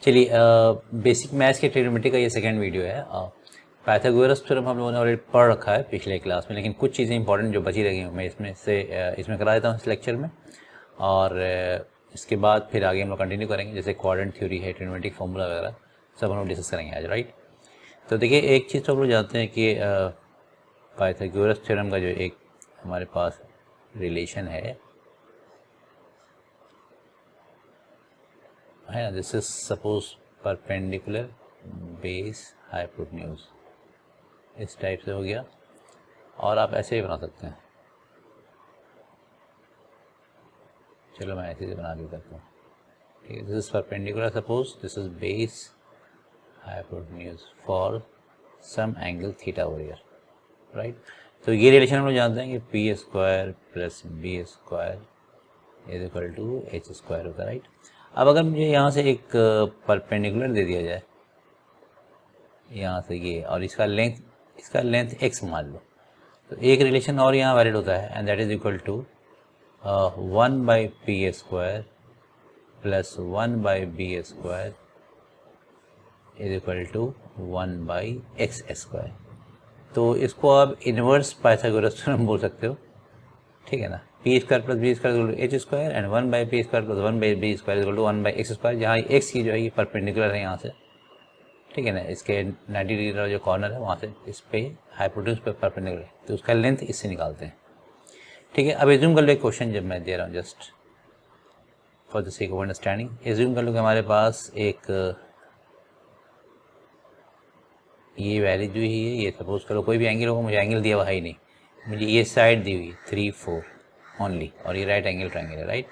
चलिए basic maths के trigonometry का ये सेकंड वीडियो है। पाइथागोरस थ्योरम हम लोगों ने ऑलरेडी पढ़ रखा है पिछले क्लास में, लेकिन कुछ चीज़ें इंपॉर्टेंट जो बची रही हैं मैं इसमें करा देता हूँ इस लेक्चर में, और इसके बाद फिर आगे हम लोग कंटिन्यू करेंगे। जैसे क्वाड्रेंट थ्योरी है, ट्रिग्नोमेट्रिक फॉर्मूला वगैरह सब हम लोग डिस्कस करेंगे आज, राइट। तो देखिए एक चीज़ तो हम लोग जानते हैं कि पाइथागोरस थ्योरम का जो एक हमारे पास रिलेशन है ना, this is suppose perpendicular base hypotenuse, इस टाइप से हो गया। और आप ऐसे ही बना सकते हैं, चलो मैं ऐसे ही बना के करता हूँ, ठीक है। This is perpendicular, suppose this is base hypotenuse for some angle theta over here, right. तो ये रिलेशन हम लोग जानते हैं कि P square plus B square is equal to H square होता है, राइट। अब अगर मुझे यहाँ से एक परपेंडिकुलर दे दिया जाए यहाँ से ये, और इसका लेंथ x मान लो, तो एक रिलेशन और यहाँ वैलिड होता है, and that is equal to 1 by P square plus 1 by B square is equal to 1 by x square. तो इसको आप इन्वर्स पाइथागोरस थ्योरम बोल सकते हो, ठीक है ना। P square plus B square equal to H square and 1 by P square plus 1 by B square equal to 1 by x square, जहाँ एक्स की जो है ये परपेंडिकुलर है यहाँ से, ठीक है ना। इसके 90 डिग्री का जो कॉर्नर है वहाँ से इस पे हाइपोटेन्यूज पे परपेंडिकुलर है, तो उसका लेंथ इससे निकालते हैं, ठीक है। अब एज्यूम कर लो एक क्वेश्चन जब मैं दे रहा हूँ, just for the sake of understanding assume कर लो कि हमारे पास एक ये वैल्यू जो ही है, ये सपोज करो कोई भी एंगल होगा, मुझे एंगल दिया हुआ है ही नहीं, मुझे ये साइड दी हुई 3, 4 ओनली, और ये राइट एंगल ट्रायंगल है, राइट।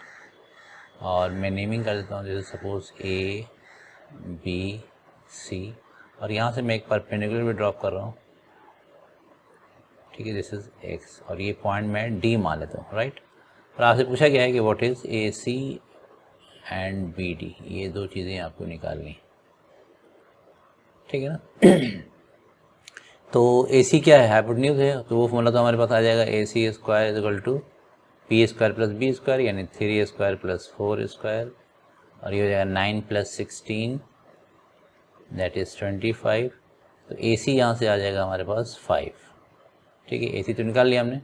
और मैं नेमिंग कर देता हूँ, जैसे सपोज ए बी सी, और यहाँ से मैं एक परपेंडिकुलर भी ड्रॉप कर रहा हूँ, ठीक है। दिस इज एक्स, और ये पॉइंट मैं डी मान लेता हूँ, राइट। और आपसे पूछा गया है कि what is A C and B D, ये दो चीज़ें आपको निकालनी, ठीक है ना। तो ए सी क्या है, हाइपोटेन्यूज है, तो वो फॉर्मूला तो हमारे पास आ जाएगा A C square is equal to P square plus B square, यानी 3 स्क्वायर प्लस 4 स्क्वायर, और ये हो जाएगा 9 प्लस 16 दैट इज़ 25। तो ए सी यहाँ से आ जाएगा हमारे पास 5, ठीक है। ए सी तो निकाल लिया हमने।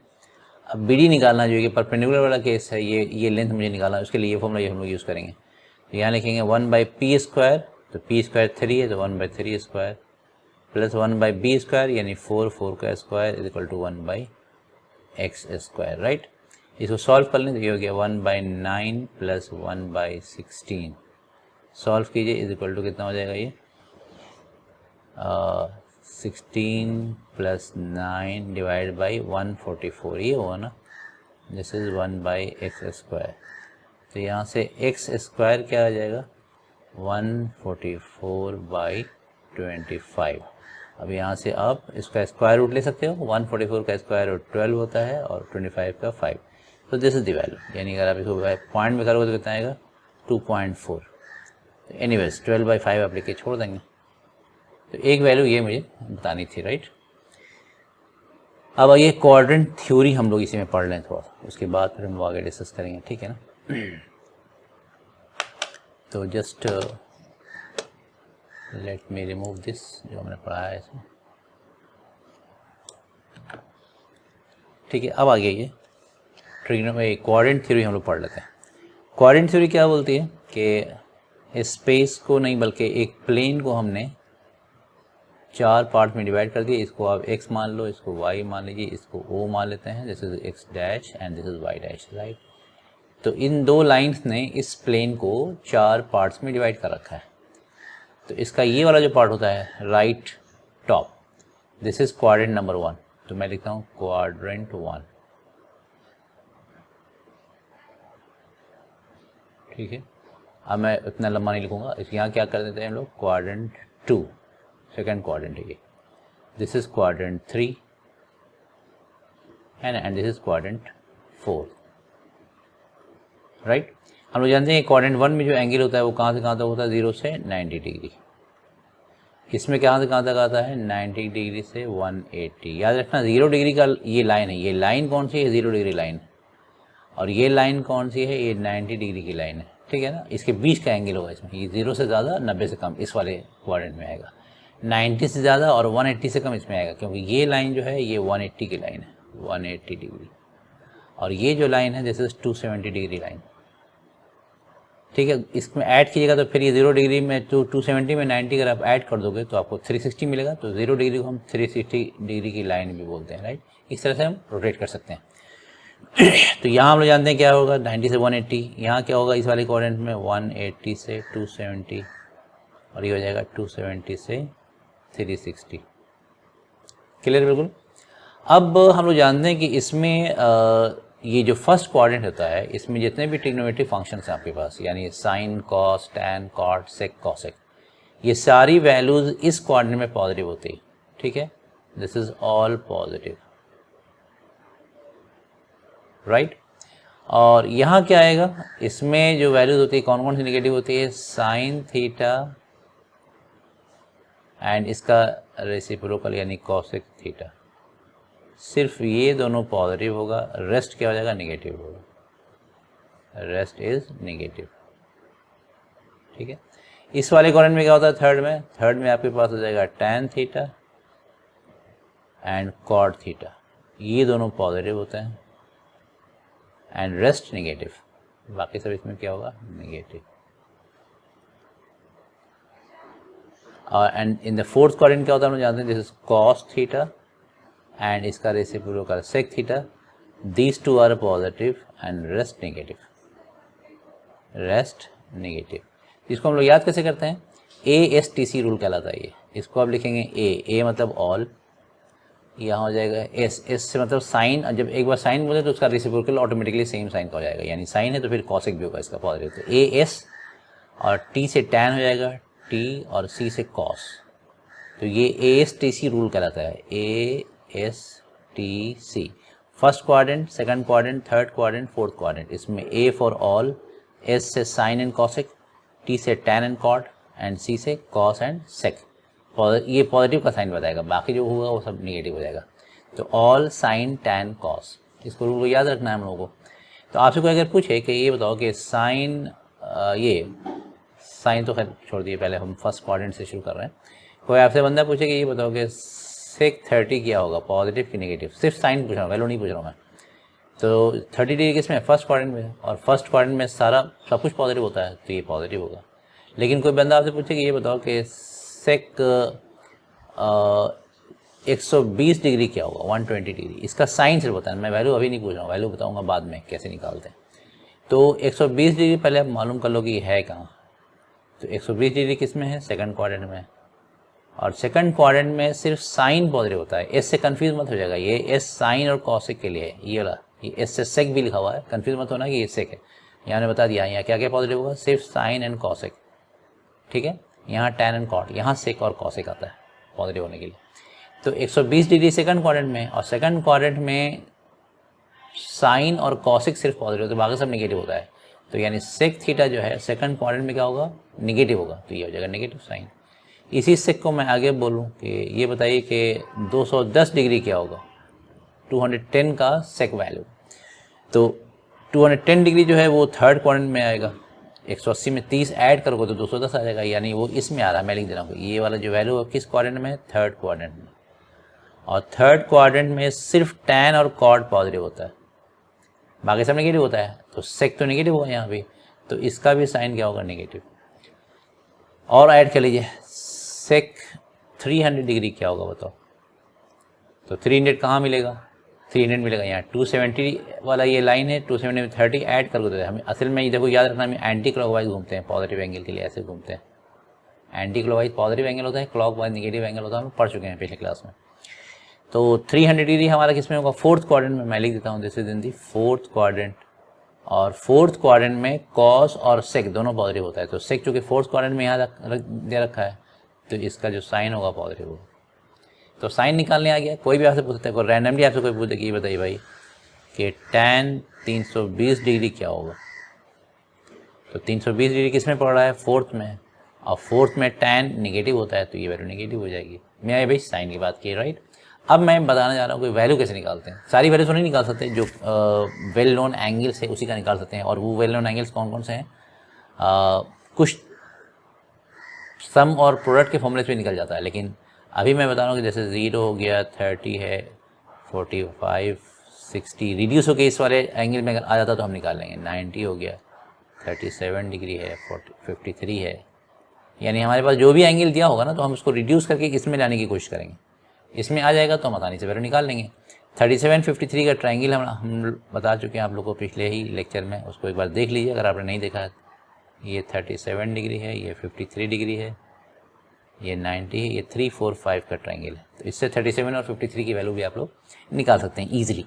अब बी डी निकालना जो है परपेंडिकुलर वाला केस है, ये लेंथ मुझे निकालना है, उसके लिए ये फॉर्मूला ये हम लोग यूज़ करेंगे। तो यहाँ लिखेंगे 1 बाई पी स्क्वायर, तो पी स्क्वायर 3 है, तो 1 by 3 square plus 1 by B square, यानी 4 का square is equal to 1 by x square, right. इसको सॉल्व कर लें तो ये हो गया 1 बाई 9 प्लस 1 बाई 16, सॉल्व कीजिए इज इक्वल टू कितना हो जाएगा ये 16 प्लस 9 डिवाइड बाई 144, ये होगा ना। This is 1 by x square, तो यहाँ से एक्स स्क्वायर क्या आ जाएगा 144 बाई 25। अब यहाँ से आप इसका स्क्वायर रूट ले सकते हो, 144 का स्क्वायर रूट 12 होता है और 25 का 5, तो दिस इज द वैल्यू, यानी अगर आप इसको पॉइंट में करोगे तो कितना आएगा 2.4। तो एनीवेज 12 बाई 5 आप लेके छोड़ देंगे, तो एक वैल्यू ये मुझे बतानी थी, राइट। अब ये क्वाड्रेंट थ्योरी हम लोग इसी में पढ़ लें थोड़ा, उसके बाद फिर हम आगे डिस्कस करेंगे, ठीक है ना। तो just let me remove this जो हमने पढ़ा है इसमें, ठीक है। अब आगे ये क्वाड्रेंट थ्योरी हम लोग पढ़ लेते हैं। क्वाड्रेंट थ्योरी क्या बोलती है कि स्पेस को नहीं बल्कि एक प्लेन को हमने 4 पार्ट में डिवाइड कर दिया। इसको आप x मान लो, इसको y मान लीजिए, इसको o मान लेते हैं, this is x dash and this is y dash, right. तो इन दो लाइंस ने इस प्लेन को 4 पार्ट्स में डिवाइड कर रखा है। तो इसका ये वाला जो पार्ट होता है right top, this is quadrant number 1, तो मैं लिखता हूँ क्वाड्रेंट 1, ठीक है। अब मैं इतना लंबा नहीं लिखूंगा, यहाँ क्या कर देते हैं हम लोग क्वाड्रेंट 2, सेकेंड क्वाड्रेंट है ये, this is quadrant 3 and this is quadrant 4, right. हम लोग जानते हैं क्वाड्रेंट 1 में जो एंगल होता है वो कहाँ से कहाँ तक होता है, 0 से 90 डिग्री। इसमें कहाँ से कहाँ तक आता है 90 डिग्री से 180। याद रखना 0 डिग्री का ये लाइन है, ये लाइन कौन सी है 0 डिग्री लाइन, और ये लाइन कौन सी है, ये 90 डिग्री की लाइन है, ठीक है ना, इसके बीच का एंगल होगा इसमें, ये 0 से ज़्यादा 90 से कम इस वाले क्वाड्रेंट में आएगा, 90 से ज़्यादा और 180 से कम इसमें आएगा, क्योंकि ये लाइन जो है ये 180 की लाइन है, 180 डिग्री, और ये जो लाइन है दिस इज 270 डिग्री लाइन, ठीक है। इसमें ऐड कीजिएगा तो फिर ये 0 डिग्री में 270 में 90 अगर आप ऐड कर दोगे तो आपको 360 मिलेगा, तो 0 डिग्री को हम 360 डिग्री की लाइन भी बोलते हैं, राइट। इस तरह से हम रोटेट कर सकते हैं। तो यहाँ हम लोग जानते हैं क्या होगा, 90 से 180, यहाँ क्या होगा इस वाले क्वाड्रेंट में 180 से 270, और ये हो जाएगा 270 से 360, क्लियर बिल्कुल। अब हम लोग जानते हैं कि इसमें ये जो फर्स्ट क्वाड्रेंट होता है इसमें जितने भी ट्रिग्नोमेट्री फंक्शंस हैं आपके पास, यानी साइन, कॉस, टैन, कॉट, सेक, कॉसेक, ये सारी वैल्यूज इस क्वाड्रेंट में पॉजिटिव होती है, ठीक है। This is all positive, right. और यहाँ क्या आएगा, इसमें जो वैल्यूज होती है कौन कौन सी निगेटिव होती है, साइन थीटा एंड इसका रेसिप्रोकल यानी कॉसेक थीटा, सिर्फ ये दोनों पॉजिटिव होगा, रेस्ट क्या हो जाएगा, नेगेटिव होगा, रेस्ट इज नेगेटिव, ठीक है। इस वाले क्वाड्रेंट में क्या होता है, थर्ड में आपके पास हो जाएगा tan theta and cot theta, ये दोनों पॉजिटिव होते हैं एंड रेस्ट नेगेटिव, बाकी सब इसमें क्या होगा, नेगेटिव। और and in the fourth quadrant क्या होता है हम लोग जानते हैं, this is cos theta and इसका reciprocal sec theta, these two are positive and rest negative, rest negative. इसको हम लोग याद कैसे करते हैं, ASTC रूल कहलाता है ये, इसको आप लिखेंगे A मतलब ऑल, यहाँ हो जाएगा S से मतलब साइन, और जब एक बार साइन बोले तो उसका रेसिप्रोकल ऑटोमेटिकली सेम साइन का हो जाएगा, यानी साइन है तो फिर कॉसेक भी होगा इसका पॉजिटिव, तो AS, और T से टैन हो जाएगा T, और C से कॉस, तो ये ASTC रूल कहलाता है, ASTC, first quadrant, second quadrant, third quadrant, fourth quadrant, इसमें A फॉर ऑल, S से साइन एंड कॉसेक, T से tan and cot, and C से कॉस एंड सेक, ये पॉजिटिव का साइन बताएगा, बाकी जो होगा वो सब नेगेटिव हो जाएगा। तो ऑल साइन टैन कॉस, इसको रूल को याद रखना है हम लोगों को। तो आपसे कोई अगर पूछे कि ये बताओ कि साइन, ये साइन तो खैर छोड़ दिए, पहले हम फर्स्ट क्वाड्रेंट से शुरू कर रहे हैं, कोई आपसे बंदा पूछे कि ये बताओ कि सेक 30 क्या होगा, पॉजिटिव कि नेगेटिव, सिर्फ साइन पूछ रहा हूँ, वैल्यू नहीं पूछ रहा हूँ मैं। तो 30 डिग्री किसमें, फर्स्ट क्वाड्रेंट में, और फर्स्ट क्वाड्रेंट में सारा सब कुछ पॉजिटिव होता है, तो ये पॉजिटिव होगा। लेकिन कोई बंदा आपसे पूछे कि ये बताओ कि सेक 120 डिग्री क्या होगा, 120 डिग्री, इसका साइन सिर्फ बताना, मैं वैल्यू अभी नहीं पूछ रहा हूँ, वैल्यू बताऊँगा बाद में कैसे निकालते हैं। तो 120 डिग्री पहले आप मालूम कर लो कि ये है कहाँ, तो 120 डिग्री किस में है, सेकंड क्वाड्रेंट में, और सेकंड क्वाड्रेंट में सिर्फ साइन पॉजिटिव होता है, एस से कंफ्यूज मत हो जाएगा, ये एस साइन और कॉसेक के लिए है, ये वाला, ये एस से सेक भी लिखा हुआ है, कंफ्यूज मत होना कि ये सेक है, यहाँ ने बता दिया यहाँ क्या क्या पॉजिटिव होगा, सिर्फ साइन एंड कॉसेक, ठीक है। यहाँ टैन एंड कॉट, यहाँ सेक और कॉसेक आता है पॉजिटिव होने के लिए। तो 120 डिग्री सेकंड क्वाड्रेंट में, और सेकंड क्वाड्रेंट में साइन और कॉसेक सिर्फ पॉजिटिव होता है, बाकी सब नेगेटिव होता है, तो यानी सेक थीटा जो है सेकंड क्वाड्रेंट में क्या होगा, नेगेटिव होगा, तो ये हो जाएगा नेगेटिव साइन। इसी सेक को मैं आगे बोलूँ कि ये बताइए कि 210 डिग्री क्या होगा, 210 का सेक वैल्यू, तो 210 डिग्री जो है वो थर्ड क्वाड्रेंट में आएगा, 180 में 30 ऐड करोगे तो 210 आ जाएगा, यानी वो इसमें आ रहा है, मैं लिख दे रहा हूँ ये वाला जो वैल्यू है किस क्वाड्रेंट में है, थर्ड क्वाड्रेंट में, और थर्ड क्वाड्रेंट में सिर्फ टैन और कॉट पॉजिटिव होता है, बाकी सब नेगेटिव होता है, तो सेक तो नेगेटिव होगा यहाँ भी, तो इसका भी साइन क्या होगा, नेगेटिव। और ऐड कर लीजिए, सेक 300 डिग्री क्या होगा बताओ, तो 300 कहाँ मिलेगा, 300 मिलेगा यहाँ, 270 वाला ये लाइन है, 270 में 30 ऐड कर देते हैं हमें, असल में देखो याद रखना, हमें एंटी क्लॉकवाइज घूमते हैं, पॉजिटिव एंगल के लिए ऐसे घूमते हैं, एंटी क्लॉकवाइज पॉजिटिव एंगल होता है, क्लॉकवाइज नेगेटिव एंगल होता है, हम पढ़ चुके हैं पिछले क्लास में। तो 300 डिग्री हमारा किस में होगा, फोर्थ क्वाड्रेंट में, मैं लिख देता हूँ this is in the fourth quadrant, और फोर्थ क्वाड्रेंट में कॉस और सेक दोनों पॉजिटिव होता है, तो सेक चूँकि फोर्थ क्वाड्रेंट में यहाँ दे रखा है, तो इसका जो साइन होगा पॉजिटिव होगा, तो साइन निकालने आ गया। कोई भी आपसे पूछता है, कोई रैंडमली आपसे कोई पूछता है कि ये बताइए भाई कि टैन 320 डिग्री क्या होगा, तो 320 डिग्री किस में पड़ रहा है, फोर्थ में, और फोर्थ में टैन नेगेटिव होता है, तो ये वैल्यू नेगेटिव हो जाएगी। मैं भाई साइन की बात की, राइट। अब मैं बताना चाह रहा हूँ कि वैल्यू कैसे निकालते हैं, सारी वैल्यू तो नहीं निकाल सकते, जो वेल नोन एंगल्स है उसी का निकाल सकते हैं, और वो वेल नोन एंगल्स कौन कौन से हैं, कुछ सम और प्रोडक्ट के फॉर्मूले से निकल जाता है, लेकिन अभी मैं बता रहा हूँ कि जैसे 0 हो गया, 30 है, 45, 60 रिड्यूस होकर इस वाले एंगल में अगर आ जाता तो हम निकाल लेंगे। 90 हो गया, 37 डिग्री है, 53 है, यानी हमारे पास जो भी एंगल दिया होगा ना तो हम उसको रिड्यूस करके इसमें लाने की कोशिश करेंगे। इसमें आ जाएगा तो हम आसानी से वैल्यू निकाल लेंगे। 37, 53 का ट्रायंगल हम बता चुके हैं आप लोगों को पिछले ही लेक्चर में, उसको एक बार देख लीजिए अगर आपने नहीं देखा है। ये 37 डिग्री है, ये 53 डिग्री है, ये 90 है, ये 3, 4, 5 का ट्रायंगल है। तो इससे 37 और 53 की वैल्यू भी आप लोग निकाल सकते हैं ईजिली।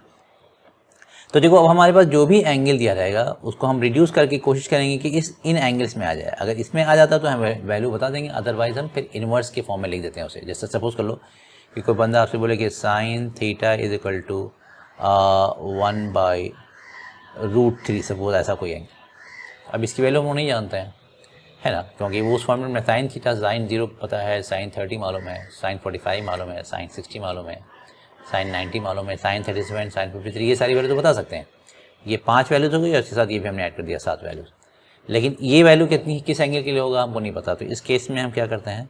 तो देखो अब हमारे पास जो भी एंगल दिया जाएगा उसको हम रिड्यूस करके कोशिश करेंगे कि इन एंगल्स में आ जाए। अगर इसमें आ जाता तो हम वैल्यू बता देंगे, अदरवाइज हम फिर इन्वर्स के फॉर्म में लिख देते हैं उसे। जैसे सपोज कर लो कि कोई बंदा आपसे बोले कि sine theta is equal to 1/√3, suppose ऐसा कोई एंगल। अब इसकी वैल्यू हम वो नहीं जानते हैं, है ना, क्योंकि वो उस फॉर्मेट में साइन थीटा, साइन 0 पता है, साइन 30 मालूम है, साइन 45 मालूम है, साइन 60 मालूम है, साइन 90 मालूम है, साइन 37, साइन 53, ये सारी वैल्यू तो बता सकते हैं। ये 5 वैल्यूज हो गई और इसके साथ ये भी हमने ऐड कर दिया 7 वैल्यूज। लेकिन ये वैल्यू कितनी किस एंगल के लिए होगा हमको नहीं पता। तो इस केस में हम क्या करते हैं,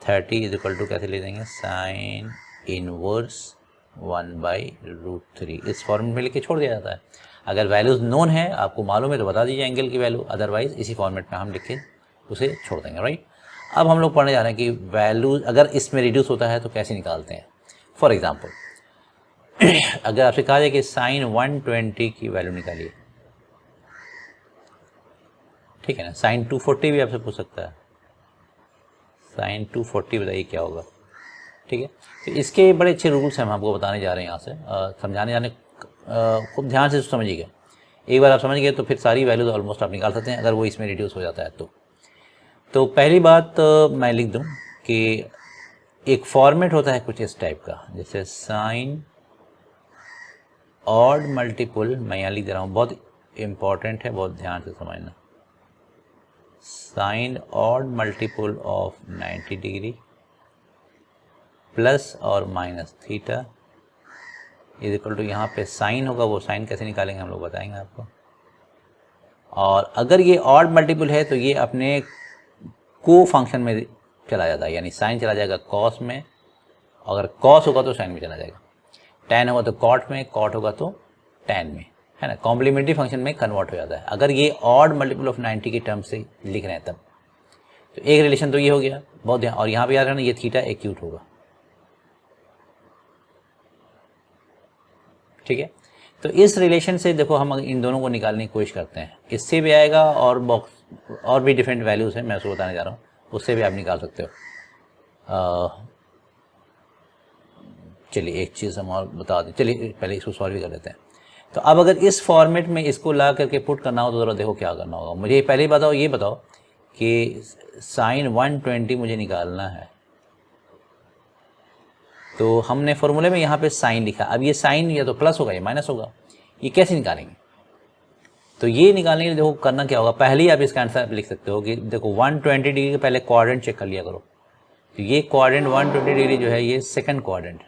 30 इज इक्वल टू कैसे ले देंगे, साइन इनवर्स 1/√3, इस फॉर्मेट में लिख के छोड़ दिया जाता है। अगर वैल्यूज नोन है, आपको मालूम है तो बता दीजिए एंगल की वैल्यू, अदरवाइज इसी फॉर्मेट में हम लिख के उसे छोड़ देंगे, राइट। अब हम लोग पढ़ने जा रहे हैं कि वैल्यूज अगर इसमें रिड्यूस होता है तो कैसे निकालते हैं। फॉर एग्जाम्पल अगर आपसे कहा जाए कि साइन 120 की वैल्यू निकालिए, ठीक है ना, साइन 240 भी आपसे पूछ सकता है, साइन 240 बताइए क्या होगा, ठीक है। तो इसके बड़े अच्छे रूल्स हैं, हम आपको बताने जा रहे हैं यहाँ से, समझाने जाने खूब ध्यान से समझिएगा। एक बार आप समझ गए तो फिर सारी वैल्यूज ऑलमोस्ट आप निकाल सकते हैं अगर वो इसमें रिड्यूस हो जाता है तो पहली बात मैं लिख दूं कि एक फॉर्मेट होता है कुछ इस टाइप का, जैसे साइन ऑड मल्टीपल, मैं यहाँ लिख दे रहा हूँ, बहुत इंपॉर्टेंट है, बहुत ध्यान से समझना। Sine odd multiple of 90 degree plus और minus theta is equal to, यहाँ पे साइन होगा, वो साइन कैसे निकालेंगे हम लोग बताएंगे आपको। और अगर ये ऑड मल्टीपल है तो ये अपने को फंक्शन में चला जाता है, यानी साइन चला जाएगा कॉस में, अगर कॉस होगा तो साइन में चला जाएगा, टैन होगा तो कॉट में, कॉट होगा तो टैन में, है ना, कॉम्प्लीमेंट्री फंक्शन में कन्वर्ट हो जाता है अगर ये ऑड मल्टीपल ऑफ 90 के टर्म से लिख रहे हैं तब। तो एक रिलेशन तो ये हो गया, बहुत ध्यान, और यहाँ पे याद रखना ये थीटा एक्यूट होगा, ठीक है। तो इस रिलेशन से देखो हम इन दोनों को निकालने की कोशिश करते हैं, इससे भी आएगा और बॉक्स और भी डिफरेंट वैल्यूज हैं, मैं उसको बताने जा रहा हूँ, उससे भी आप निकाल सकते हो। चलिए एक चीज़ हम और बता दें, चलिए पहले इसको सॉल्व भी कर लेते हैं। तो अब अगर इस फॉर्मेट में इसको ला करके पुट करना हो तो ज़रा देखो क्या करना होगा। मुझे पहले बताओ, ये बताओ कि साइन 120 मुझे निकालना है, तो हमने फॉर्मूले में यहाँ पे साइन लिखा, अब ये साइन या तो प्लस होगा या माइनस होगा, ये कैसे निकालेंगे। तो ये निकालने के लिए देखो करना क्या होगा, पहले ही आप इसका आंसर लिख सकते हो कि देखो 120 डिग्री के पहले क्वाड्रेंट चेक कर लिया करो। तो ये क्वाड्रेंट 120 डिग्री जो है ये सेकंड क्वाड्रेंट,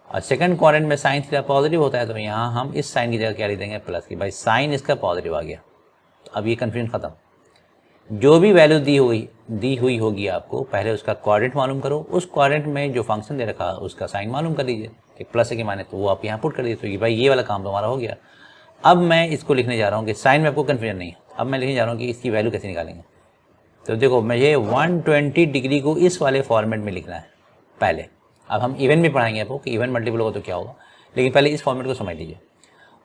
और सेकंड क्वाड्रेंट में साइन थीटा पॉजिटिव होता है, तो यहाँ हम इस साइन की जगह क्या लिख देंगे, प्लस की, भाई साइन इसका पॉजिटिव आ गया। तो अब ये कन्फ्यूजन खत्म। जो भी वैल्यू दी हुई होगी आपको, पहले उसका क्वाड्रेंट मालूम करो, उस क्वाड्रेंट में जो फंक्शन दे रखा उसका साइन मालूम कर लीजिए कि प्लस है कि माइनस, तो वो आप यहाँ पुट कर दीजिए। तो ये भाई ये वाला काम तो हमारा हो गया। अब मैं इसको लिखने जा रहा हूँ कि साइन में आपको कन्फ्यूजन नहीं है, अब मैं लिखने जा रहा हूँ कि इसकी वैल्यू कैसे निकालेंगे। तो देखो मुझे 120 डिग्री को इस वाले फॉर्मेट में लिखना है पहले। अब हम इवन में पढ़ाएंगे आपको कि इवन मल्टीपल होगा तो क्या होगा, लेकिन पहले इस फॉर्मेट को समझ लीजिए।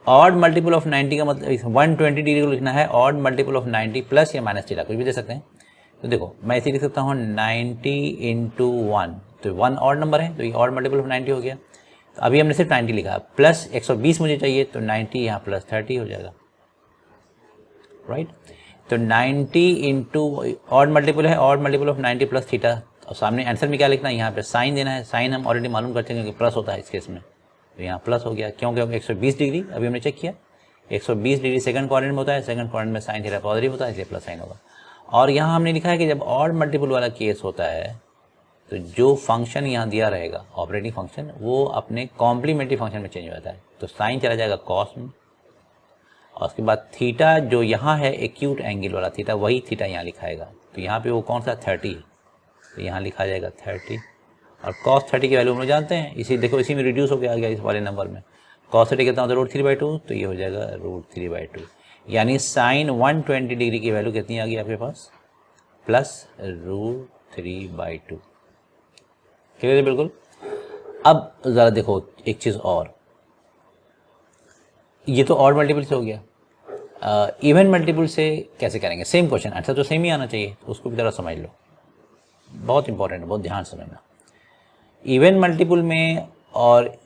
ऑड मल्टीपल ऑफ 90 का मतलब 120 डिग्री को लिखना है ऑड मल्टीपल ऑफ 90 प्लस या माइनस थीटा, कुछ भी दे सकते हैं। तो देखो मैं इसे लिख सकता हूँ 90 × 1, तो 1 ऑड नंबर है तो ये ऑड मल्टीपल ऑफ 90 हो गया। तो अभी हमने सिर्फ 90 लिखा, प्लस 120 मुझे चाहिए, तो 90 यहाँ प्लस 30 हो जाएगा, राइट। तो 90 × ऑड मल्टीपल है, odd multiple of 90 plus theta, और सामने आंसर में क्या लिखना है, यहाँ पे साइन देना है। साइन हम ऑलरेडी मालूम करते हैं कि प्लस होता है इस केस में, तो यहाँ प्लस हो गया क्योंकि 120 डिग्री अभी हमने चेक किया, 120 डिग्री सेकंड क्वाड्रेंट में होता है, सेकंड क्वाड्रेंट में साइन थीटा पॉजिटिव होता है, इसलिए प्लस साइन होगा। और यहाँ हमने लिखा है कि जब ऑड मल्टीपल वाला केस होता है तो जो फंक्शन यहाँ दिया रहेगा ऑपरेटिंग फंक्शन, वो अपने कॉम्प्लीमेंट्री फंक्शन में चेंज हो जाता है। तो साइन चला जाएगा कॉस में, और उसके बाद थीटा जो यहाँ है एक्यूट एंगल वाला थीटा, वही थीटा यहाँ लिखाएगा। तो यहाँ पे वो कौन सा 30, तो यहाँ लिखा जाएगा 30। और cos 30 की वैल्यू हम लोग जानते हैं, इसी देखो इसी में रिड्यूस हो गया आ गया इस वाले नंबर में। cos 30 कितना होता है √3/2, तो ये हो जाएगा √3/2। यानी साइन 120 डिग्री की वैल्यू कितनी आ गई आपके पास, प्लस √3/2। क्लियर है बिल्कुल। अब ज़रा देखो एक चीज़ और, ये तो ऑड मल्टीपल से हो गया, इवन मल्टीपल से कैसे करेंगे? सेम क्वेश्चन, आंसर तो सेम ही आना चाहिए, तो उसको भी ज़रा समझ लो, बहुत इंपॉर्टेंट है, बहुत ध्यान से समझना। इवन मल्टीपल में, और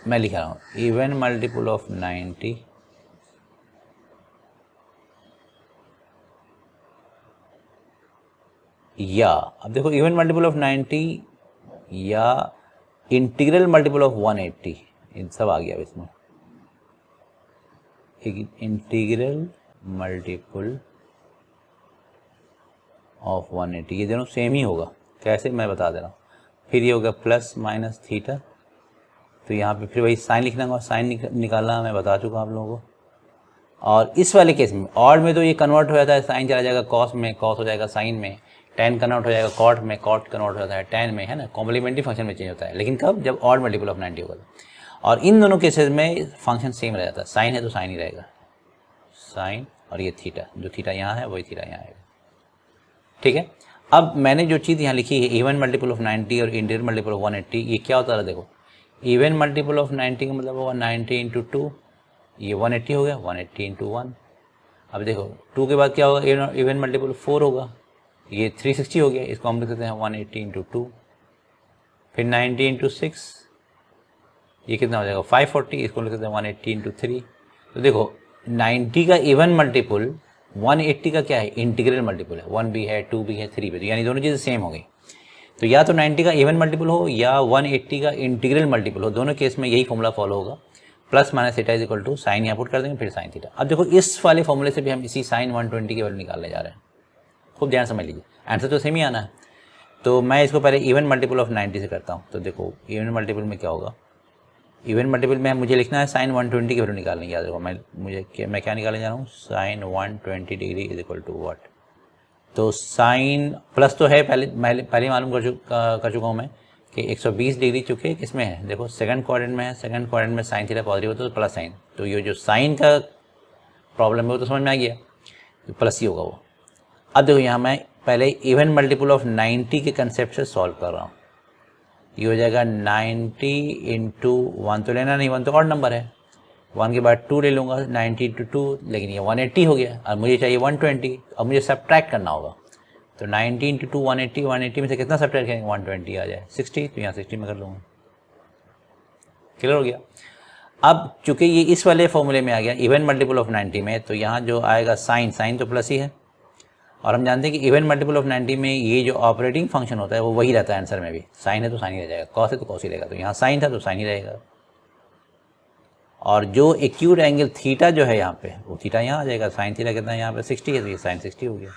मैं लिख रहा हूँ इवन मल्टीपल ऑफ 90 या, अब देखो इवन मल्टीपल ऑफ 90 या इंटीग्रल मल्टीपल ऑफ 180, इन सब आ गया अब इसमें। इंटीग्रल मल्टीपल ऑफ 180, ये दोनों सेम ही होगा। कैसे, मैं बता दे रहा हूँ। फिर ये होगा प्लस माइनस थीटा, तो यहाँ पे फिर वही साइन लिखना होगा, साइन निकालना मैं बता चुका आप लोगों को। और इस वाले केस में ऑड में तो ये कन्वर्ट हो जाता है, साइन चला जाएगा कॉस में, कॉस हो जाएगा साइन में, टेन कन्वर्ट हो जाएगा कॉट में, कॉट कन्वर्ट हो जाता है टेन में, है ना, कॉम्प्लीमेंट्री फंक्शन में चेंज होता है। लेकिन कब, जब ऑड मल्टीपल ऑफ 90 होगा। और इन दोनों केसेस में फंक्शन सेम रह जाता है, साइन है तो साइन ही रहेगा, साइन, और ये थीटा, जो थीटा यहाँ है वही थीटा यहाँ आएगा। ठीक है। अब मैंने जो चीज़ यहाँ लिखी है इवन मल्टीपल ऑफ 90 और इंटीग्रल मल्टीपल ऑफ 180, ये क्या होता है देखो, इवन मल्टीपल ऑफ 90 का मतलब होगा 90 × 2, ये 180 हो गया, 180 × 1। अब देखो 2 के बाद क्या होगा, इवन मल्टीपल 4 होगा, ये 360 हो गया, इसको हम लिख सकते हैं 180 × 2। फिर 90 × 6, ये कितना हो जाएगा 540, इसको लिख सकते हैं 180 × 3। तो देखो 90 का इवन मल्टीपल 180 का क्या है, इंटीग्रल मल्टीपल है, 1 भी है 2 भी है 3 भी, तो यानी दोनों चीज़ें सेम हो गई। तो या तो 90 का इवन मल्टीपल हो या 180 का इंटीग्रल मल्टीपल हो, दोनों केस में यही फॉर्मूला फॉलो होगा, plus minus theta is equal to sine यहाँ पुट कर देंगे, फिर साइन थीटा। अब देखो इस वाले फॉर्मूले से भी हम इसी साइन 120 की वैल्यू निकालने जा रहे हैं, खूब ध्यान समझ लीजिए, आंसर तो सेम ही आना है। तो मैं इसको पहले इवन मल्टीपल ऑफ 90 से करता हूँ। तो देखो इवन मल्टीपल में क्या होगा, इवन मल्टीपल में मुझे लिखना है साइन 120 की वैल्यू निकालने, याद रखो मैं क्या निकालने जा रहा हूँ, sine 120 degree is equal to what. तो साइन प्लस तो है, पहले मालूम कर चुका हूँ मैं कि 120 डिग्री चुके किसमें है, देखो सेकंड क्वाड्रेंट में है, सेकंड क्वाड्रेंट में साइन थीटा पॉजिटिव होता है तो प्लस साइन, तो ये जो साइन का प्रॉब्लम है वो तो समझ में आ गया, तो प्लस ही होगा वो। अब देखो यहाँ मैं पहले इवन मल्टीपल ऑफ 90 के कंसेप्ट से सॉल्व कर रहा हूँ, ये हो जाएगा 90 × 1, तो लेना नहीं, 1 तो ऑड नंबर है, 1 के बाद 2 ले लूँगा, 90 × 2, लेकिन ये 180 हो गया और मुझे चाहिए 120। अब मुझे सब्ट्रैक्ट करना होगा, तो 90 × 2 180, 180 में से कितना सब्ट्रैक्ट करेंगे, 120 आ जाए 60, तो यहाँ 60 में कर लूँगा। क्लियर हो गया। अब चूंकि ये इस वाले फॉर्मूले में आ गया इवन मल्टीपल ऑफ 90 में, तो यहाँ जो आएगा साइन तो प्लस ही है, और हम जानते हैं कि इवन मल्टीपल ऑफ 90 में ये जो ऑपरेटिंग फंक्शन होता है वो वही रहता है आंसर में भी, साइन है तो साइन ही रह जाएगा, कॉस है तो कॉस ही रहेगा, तो यहाँ साइन था तो साइन ही रहेगा। और जो एक्यूट एंगल थीटा जो है यहाँ पे, वो थीटा यहाँ आ जाएगा, साइन थीटा कितना है यहाँ पे 60 है, तो ये साइन 60 हो गया।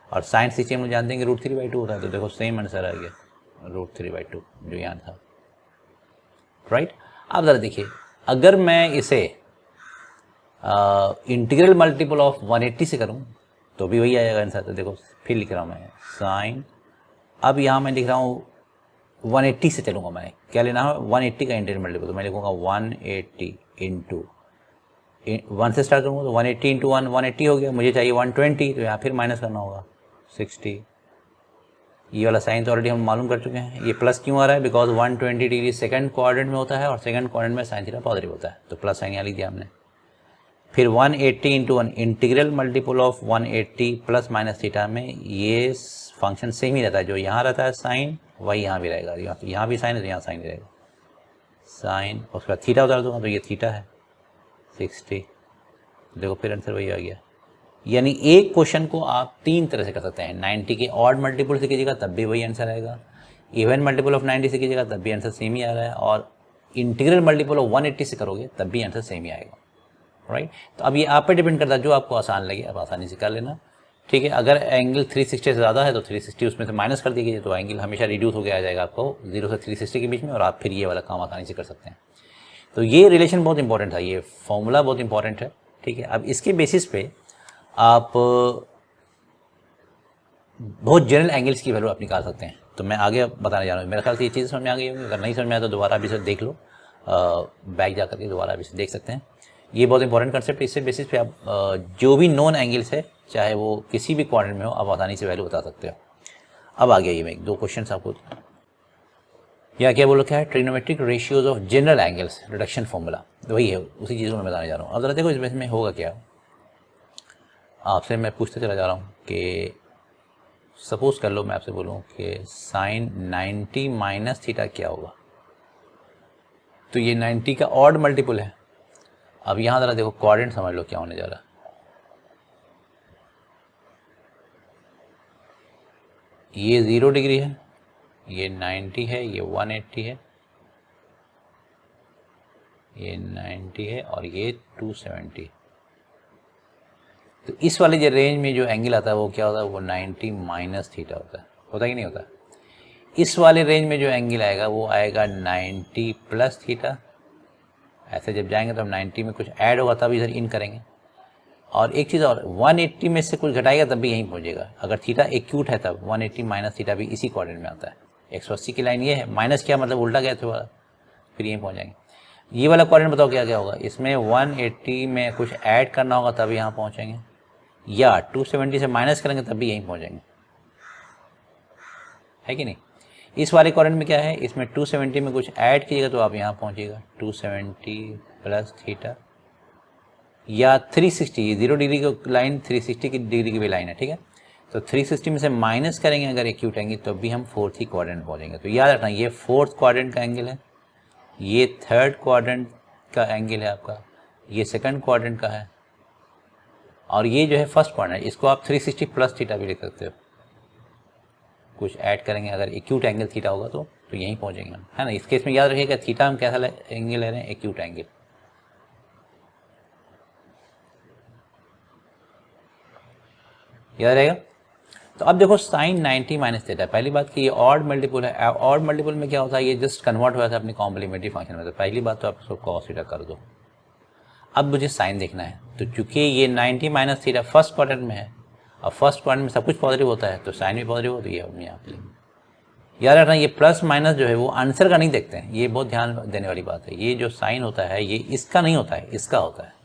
और साइन 60 हम लोग जानते हैं कि √3/2 होता है, तो देखो सेम आंसर आ गया √3/2 जो यहाँ था, राइट। अब ज़रा देखिए, अगर मैं इसे इंटीग्रल मल्टीपल ऑफ 180 से करूँ तो भी वही आएगा आंसर। तो देखो फिर लिख रहा हूँ मैं साइन, अब यहाँ मैं लिख रहा हूँ 180 से चलूँगा, मैंने क्या लेना है 180 का इंटीग्रल मल्टीपल, तो मैं लिखूँगा 180 × 1 से स्टार्ट करूँगा, तो 180 × 1 180 हो गया, मुझे चाहिए 120, तो यहाँ फिर माइनस करना होगा 60। ये वाला साइन तो ऑलरेडी हम मालूम कर चुके हैं, ये प्लस क्यों आ रहा है, बिकॉज 120 डिग्री सेकंड क्वाड्रेंट में होता है और सेकंड क्वाड्रेंट में साइन थीटा पॉजिटिव होता है, तो प्लस साइन यहाँ लिख दिया हमने। फिर 180 × 1 integral multiple of 180 plus minus theta में ये फंक्शन सेम ही रहता है, जो यहाँ रहता है साइन वही यहाँ भी रहेगा, यहाँ भी साइन है तो यहाँ साइन रहेगा, साइन उसके बाद थीटा उतार दूंगा तो ये थीटा है 60। देखो फिर आंसर वही आ गया। यानी एक क्वेश्चन को आप 3 तरह से कर सकते हैं, 90 के ऑड मल्टीपल से कीजिएगा तब भी वही आंसर आएगा, इवन मल्टीपल ऑफ 90 से कीजिएगा तब भी आंसर सेम ही आ रहा है, और इंटीग्रल मल्टीपल ऑफ 180 से करोगे तब भी आंसर सेम ही आएगा, राइट। तो अब ये आप पे डिपेंड करता है, जो आपको आसान लगे आप आसानी से कर लेना, ठीक है। अगर एंगल 360 से ज़्यादा है तो 360 उसमें से माइनस कर दीजिए, तो एंगल हमेशा रिड्यूस हो गया आ जाएगा आपको 0 से 360 के बीच में, और आप फिर ये वाला काम आसानी से कर सकते हैं। तो ये रिलेशन बहुत इंपॉर्टेंट था, ये फॉर्मूला बहुत इंपॉर्टेंट है, ठीक है। अब इसके बेसिस पे आप बहुत जनरल एंगल्स की वैल्यू आप निकाल सकते हैं। तो मैं आगे बताने जा रहा हूँ, मेरे ख्याल से ये चीज़ समझ में आ गई होगी। अगर नहीं समझ में आया तो दोबारा भी इसे देख लो, बैक जा करके दोबारा भी इसे देख सकते हैं। ये बहुत इंपॉर्टेंट कंसेप्ट है। इससे बेसिस पे आप जो भी नॉन एंगल्स है, चाहे वो किसी भी क्वाड्रेंट में हो, आप आसानी से वैल्यू बता सकते हो। अब आ गया ये मैं 2 क्वेश्चन आपको, या क्या बोलो, क्या है, trigonometric ratios of general angles reduction formula, वही है, उसी चीज़ को मैं बताने जा रहा हूँ। अब जरा देखो इसमें होगा क्या, आपसे मैं पूछते चला जा रहा हूँ कि सपोज कर लो मैं आपसे बोलूँ कि साइन 90 माइनस थीटा क्या होगा। तो ये 90 का ऑड मल्टीपल है। अब यहाँ ज़रा देखो क्वाड्रेंट समझ लो क्या होने जा रहा है। ये 0 डिग्री है, ये 90 है, ये 180 है, ये 90 है और ये 270। तो इस वाले जो रेंज में जो एंगल आता है वो क्या होता है, वो 90 माइनस थीटा होता है कि नहीं होता। इस वाले रेंज में जो एंगल आएगा वो आएगा 90 प्लस थीटा। ऐसे जब जाएंगे तो हम 90 में कुछ ऐड होगा तब इधर इन करेंगे। और एक चीज़ और, 180 में से कुछ घटाएगा तब भी यहीं पहुंचेगा। अगर थीटा एक्यूट है तब 180 माइनस थीटा भी इसी क्वाड्रेंट में आता है। 180 की लाइन ये है, माइनस क्या मतलब उल्टा गया था, फिर यहीं पहुंच जाएंगे। ये वाला क्वाड्रेंट बताओ क्या क्या होगा, इसमें 180 में कुछ ऐड करना होगा तब यहाँ पहुँचेंगे, या 270 से माइनस करेंगे तब भी यहीं पहुँचेंगे, है कि नहीं। इस वाले क्वाड्रेंट में क्या है, इसमें 270 में कुछ ऐड कीजिएगा तो आप यहाँ पहुँचिएगा 270 प्लस थीटा, या 360, 0 डिग्री की लाइन 360 की डिग्री की भी लाइन है, ठीक है। तो 360 में से माइनस करेंगे अगर एक्यूट एंगल तो भी हम 4th क्वाड्रेंट पहुँचेंगे। तो याद रखना ये 4th क्वाड्रेंट का एंगल है, ये 3rd क्वाड्रेंट का एंगल है आपका, ये 2nd क्वाड्रेंट का है, और ये जो है 1st क्वाड्रेंट है। इसको आप 360 प्लस थीटा भी लिख सकते हो। कुछ ऐड करेंगे अगर एक्यूट एंगल थीटा होगा तो यहीं पहुंचेंगे हम, है ना। इस केस में याद रखिएगा थीटा हम कैसा एंगल ले रहे हैं, एक्यूट एंगल। याद रहेगा। तो अब देखो साइन 90 माइनस थीटा, पहली बात कि ये ऑड मल्टीपल है। ऑड मल्टीपल में क्या होता है, ये जस्ट कन्वर्ट हुआ था अपनी कॉम्प्लीमेंट्री फंक्शन में। तो पहली बात तो आप इसको कॉस थीटा कर दो। अब मुझे साइन देखना है, तो चूंकि ये 90 माइनस थीटा फर्स्ट क्वाड्रेंट में है और फर्स्ट क्वाड्रेंट में सब कुछ पॉजिटिव होता है तो साइन भी पॉजिटिव होती है। हम यहाँ पे याद रखना, ये प्लस माइनस जो है वो आंसर का नहीं देखते हैं, ये बहुत ध्यान देने वाली बात है। ये जो साइन होता है ये इसका नहीं होता है, इसका होता है।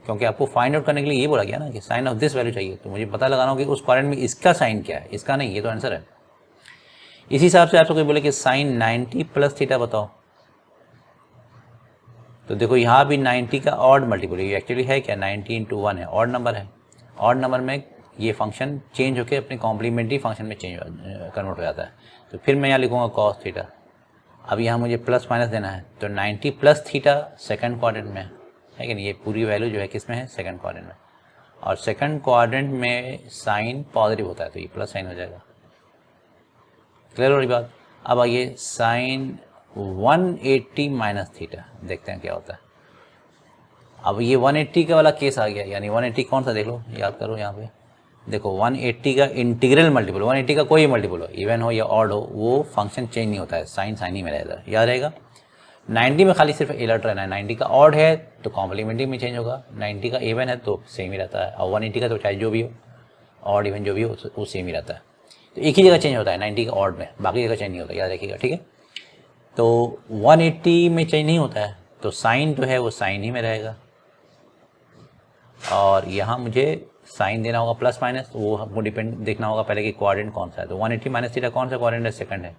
क्योंकि आपको फाइंड आउट करने के लिए ये बोला गया ना कि साइन ऑफ दिस वैल्यू चाहिए, तो मुझे पता लगाना हो कि उस क्वाड्रेंट में इसका साइन क्या है, इसका नहीं, ये तो आंसर है। इसी हिसाब से आपको कोई बोले कि साइन 90 प्लस थीटा बताओ, तो देखो यहाँ भी 90 का ऑड मल्टीपल, ये एक्चुअली है क्या, 90 × 1 है, ऑड नंबर है। ऑड नंबर में ये फंक्शन चेंज होकर अपने कॉम्प्लीमेंट्री फंक्शन में कन्वर्ट हो जाता है। तो फिर मैं यहाँ लिखूँगा कॉस थीटा। अब यहाँ मुझे प्लस माइनस देना है, तो 90 प्लस थीटा 2nd क्वाड्रेंट में है कि नहीं। ये पूरी वैल्यू जो है किस में है, 2nd क्वाड्रेंट में। और 2nd क्वाड्रेंट में साइन पॉजिटिव होता है तो ये प्लस साइन हो जाएगा। क्लियर हो रही बात। अब आइए साइन 180 माइनस थीटा, देखते हैं क्या होता है। अब ये 180 का वाला केस आ गया, यानी 180 कौन सा देख लो, याद करो यहाँ पे देखो 180 का इंटीग्रल मल्टीपल, 180 का कोई मल्टीपल हो, इवन हो या ऑड हो, वो फंक्शन चेंज नहीं होता है, साइन साइन ही में रहेगा, याद रहेगा। 90 में खाली सिर्फ अलर्ट रहना है, 90 का ऑड है तो कॉम्प्लीमेंट्री में चेंज होगा, 90 का इवन है तो सेम ही रहता है, और 180 का तो चाहे जो भी हो, ऑड इवन जो भी हो वो सेम ही रहता है। तो एक ही जगह चेंज होता है 90 का ऑड में, बाकी जगह चेंज नहीं होता, याद रखिएगा, ठीक है। तो 180 में चेंज नहीं होता है तो साइन जो है वो साइन ही में रहेगा, और यहाँ मुझे साइन देना होगा प्लस माइनस, वो हमको डिपेंड देखना होगा पहले कि क्वाड्रेंट कौन सा है। तो 180 माइनस थीटा कौन सा क्वाड्रेंट है, 2nd है।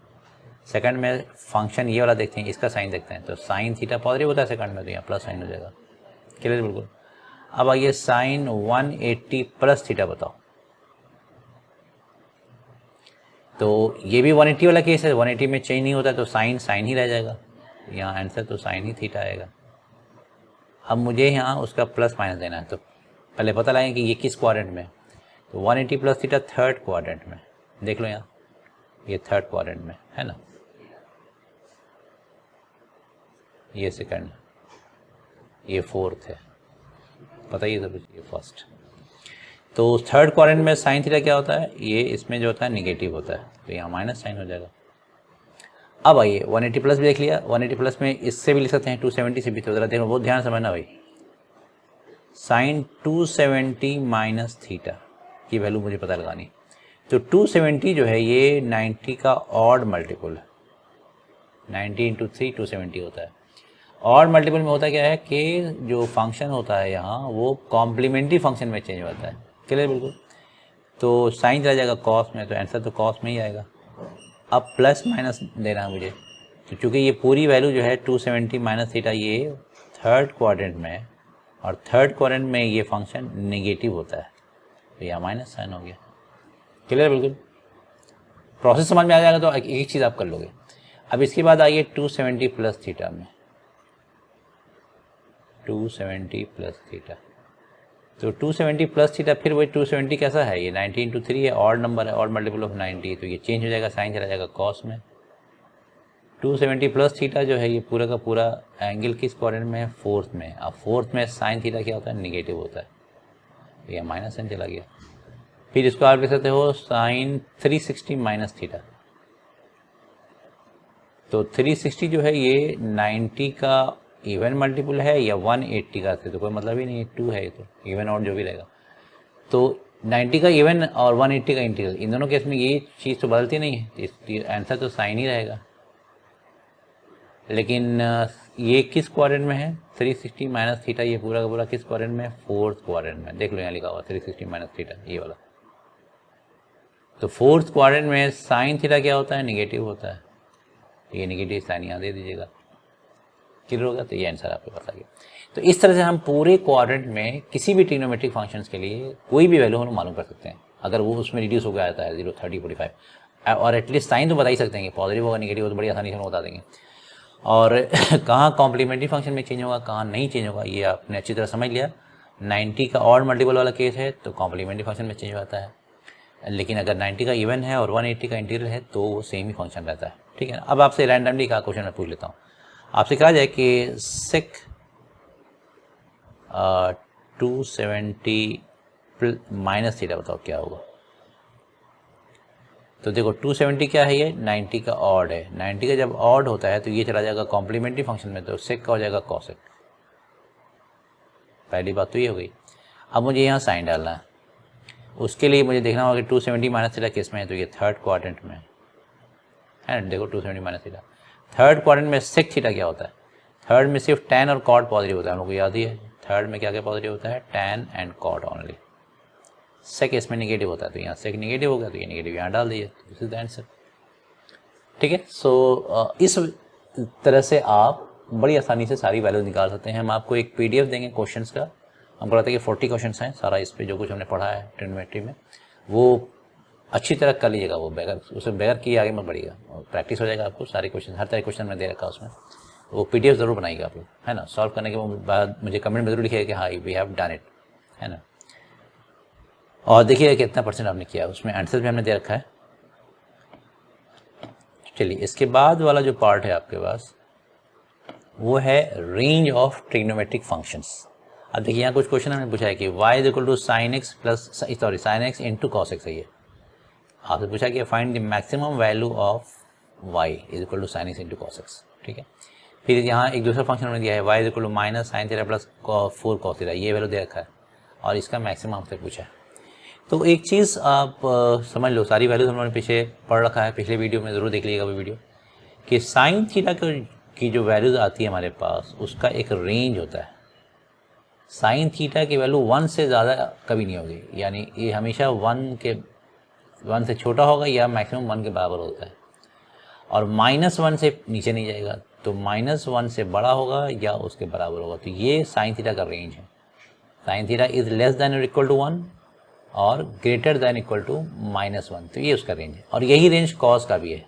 2nd में फंक्शन ये वाला देखते हैं, इसका साइन देखते हैं, तो साइन थीटा पॉजिटिव होता है 2nd में, तो यहाँ प्लस साइन हो जाएगा। क्लियर बिल्कुल। अब आइए साइन 180 प्लस थीटा बताओ, तो ये भी 180 वाला केस है, 180 में चेंज नहीं होता है तो साइन साइन ही रह जाएगा, यहाँ आंसर तो साइन ही थीटा आएगा। अब मुझे यहाँ उसका प्लस माइनस देना है, तो पहले पता लगाएं कि ये किस क्वाड्रेंट में, तो 180 प्लस थीटा 3rd क्वाड्रेंट में, देख लो यहाँ ये 3rd क्वाड्रेंट में है ना, ये 2nd, ये 4th है, पता ही सब, ये 1st। तो 3rd क्वाड्रेंट में साइन थीटा क्या होता है, ये इसमें जो होता है निगेटिव होता है, तो यहाँ माइनस साइन हो जाएगा। अब आइए 180 प्लस भी देख लिया, 180 प्लस में इससे भी लिख सकते हैं 270 से भी, तो ज़रा देखो बहुत ध्यान से समझना भाई। साइन 270 माइनस थीटा की वैल्यू मुझे पता लगानी। तो 270 जो है ये 90 का ऑड मल्टीपल है, 90 इंटू 3 270 होता है। ऑड मल्टीपल में होता क्या है कि जो फंक्शन होता है यहाँ वो कॉम्प्लीमेंट्री फंक्शन में चेंज होता है। क्लियर बिल्कुल। तो साइन चला जाएगा कॉस में, तो आंसर तो कॉस में ही आएगा। अब प्लस माइनस देना है मुझे, तो चूँकि ये पूरी वैल्यू जो है 270 माइनस थीटा ये थर्ड क्वाड्रेंट में है, और थर्ड क्वाड्रेंट में ये फंक्शन नेगेटिव होता है, तो यहाँ माइनस साइन हो गया। क्लियर बिल्कुल। प्रोसेस समझ में आ जाएगा तो एक चीज़ आप कर लोगे। अब इसके बाद आइए 270 प्लस थीटा में, 270 प्लस थीटा, तो 270 प्लस थीटा, फिर वही 270 कैसा है, ये 90 इंटू 3 है, ऑड नंबर है, ऑड मल्टीपल ऑफ 90, तो ये चेंज हो जाएगा, साइन चला जाएगा कॉस में। 270 प्लस थीटा जो है ये पूरा का पूरा एंगल किस क्वाड्रेंट में है, फोर्थ में। अब फोर्थ में साइन थीटा क्या होता है, निगेटिव होता है, तो ये माइनस साइन चला गया। फिर इसको आप लिख सकते हो साइन 360 माइनस थीटा, तो 360 जो है ये 90 का इवन मल्टीपल है या 180 का, तो कोई मतलब ही नहीं है, 2 है ये, तो इवन और जो भी रहेगा। तो 90 का इवन और 180 का इंटीग्रल, इन दोनों केस में ये चीज़ तो बदलती नहीं है, आंसर तो साइन ही रहेगा। लेकिन ये किस क्वाड्रेंट में है, 360 माइनस थीटा, ये पूरा का पूरा किस क्वाड्रेंट में, फोर्थ क्वाड्रेंट में। देख लो यहाँ लिखा हुआ 360 माइनस थीटा, ये वाला। तो फोर्थ क्वाड्रेंट में साइन थीटा क्या होता है, निगेटिव होता है, ये निगेटिव साइन यहाँ दे दीजिएगा। क्लियर होगा, तो ये आंसर आपके पास आ गया। तो इस तरह से हम पूरे क्वाड्रेंट में किसी भी ट्रिग्नोमेट्रिक फंक्शंस के लिए कोई भी वैल्यू हम मालूम कर सकते हैं, अगर वो उसमें रिड्यूस हो गया आता है 0, 30, 45, और एटलीस्ट साइन तो बता ही सकते हैं कि पॉजिटिव होगा निगेटिव होगा, तो बड़ी आसानी से हम बता देंगे। और कहाँ कॉम्प्लीमेंट्री फंक्शन में चेंज होगा, कहाँ नहीं चेंज होगा, ये आपने अच्छी तरह समझ लिया। 90 का ऑड मल्टीपल वाला केस है तो कॉम्प्लीमेंट्री फंक्शन में चेंज होता है, लेकिन अगर 90 का इवन है और 180 का इंटीग्रल है तो वो सेम ही फंक्शन रहता है। ठीक है ना। अब आपसे रैंडमली का क्वेश्चन मैं पूछ लेता हूँ, आपसे कहा जाए कि सेक 270 माइनस थीटा बताओ क्या होगा। तो देखो 270 क्या है, ये 90 का ऑड है, 90 का जब ऑड होता है तो ये चला जाएगा कॉम्प्लीमेंट्री फंक्शन में, तो सेक का हो जाएगा कॉसेक। पहली बात तो ये हो गई। अब मुझे यहाँ साइन डालना है, उसके लिए मुझे देखना होगा कि 270 माइनस थीटा किस में है, तो ये थर्ड क्वाड्रेंट में है ना। देखो 270 माइनस थीटा थर्ड क्वाड्रेंट में, सेक थीटा क्या होता है, थर्ड में सिर्फ tan और cot पॉजिटिव होता है, हम लोग को याद ही है। थर्ड में क्या क्या पॉजिटिव होता है, tan एंड cot ओनली। सेक इसमें निगेटिव होता है, तो यहाँ सेक निगेटिव हो गया, तो ये निगेटिव यहाँ डाल दीजिए, दिस इज द आंसर। ठीक है। सो इस तरह से आप बड़ी आसानी से सारी वैल्यू निकाल सकते हैं। हम आपको एक PDF देंगे क्वेश्चंस का, हमको लगता है कि 40 क्वेश्चंस हैं सारा, इस पे जो कुछ हमने पढ़ा है ट्रिग्नोमेट्री में वो अच्छी तरह कर लीजिएगा, वो बगैर उसे बगैर किए आगे मत बढ़िएगा, प्रैक्टिस हो जाएगा आपको। सारे क्वेश्चन, हर तरह के क्वेश्चन में दे रखा है उसमें, वो PDF ज़रूर बनाइएगा आप लोग, है ना। सॉल्व करने के बाद मुझे कमेंट में ज़रूर लिखिएगा कि हाँ वी हैव डन इट, है ना। और देखिएगा कितना % आपने किया, उसमें आंसर भी हमने दे रखा है। चलिए इसके बाद वाला जो पार्ट है आपके पास वो है रेंज ऑफ ट्रिग्नोमेट्रिक फंक्शंस। अब देखिए यहाँ कुछ क्वेश्चन हमने पूछा है कि y is equal to sine x plus sine x into cos x है। ये आपसे पूछा कि find the maximum value of y is equal to sine x into cos x. ठीक है। फिर यहाँ एक दूसरा फंक्शन हमने दिया है y is equal to minus sine theta plus 4 cos theta, ये वैल्यू दे रखा है और इसका मैक्सिमम हमसे पूछा है। तो एक चीज़ आप समझ लो, सारी वैल्यूज हम लोगों ने पीछे पढ़ रखा है, पिछले वीडियो में ज़रूर देख लीजिएगा वो वीडियो, कि साइन थीटा की जो वैल्यूज आती है हमारे पास उसका एक रेंज होता है। साइन थीटा की वैल्यू 1 से ज़्यादा कभी नहीं होगी, यानी ये हमेशा 1 से छोटा होगा या मैक्सिमम 1 के बराबर होता है, और -1 से नीचे नहीं जाएगा, तो -1 से बड़ा होगा या उसके बराबर होगा। तो ये साइन थीटा का रेंज है। Sign theta is less than और इक्वल टू 1 और ग्रेटर देन इक्वल टू -1, तो ये उसका रेंज है। और यही रेंज कॉस का भी है,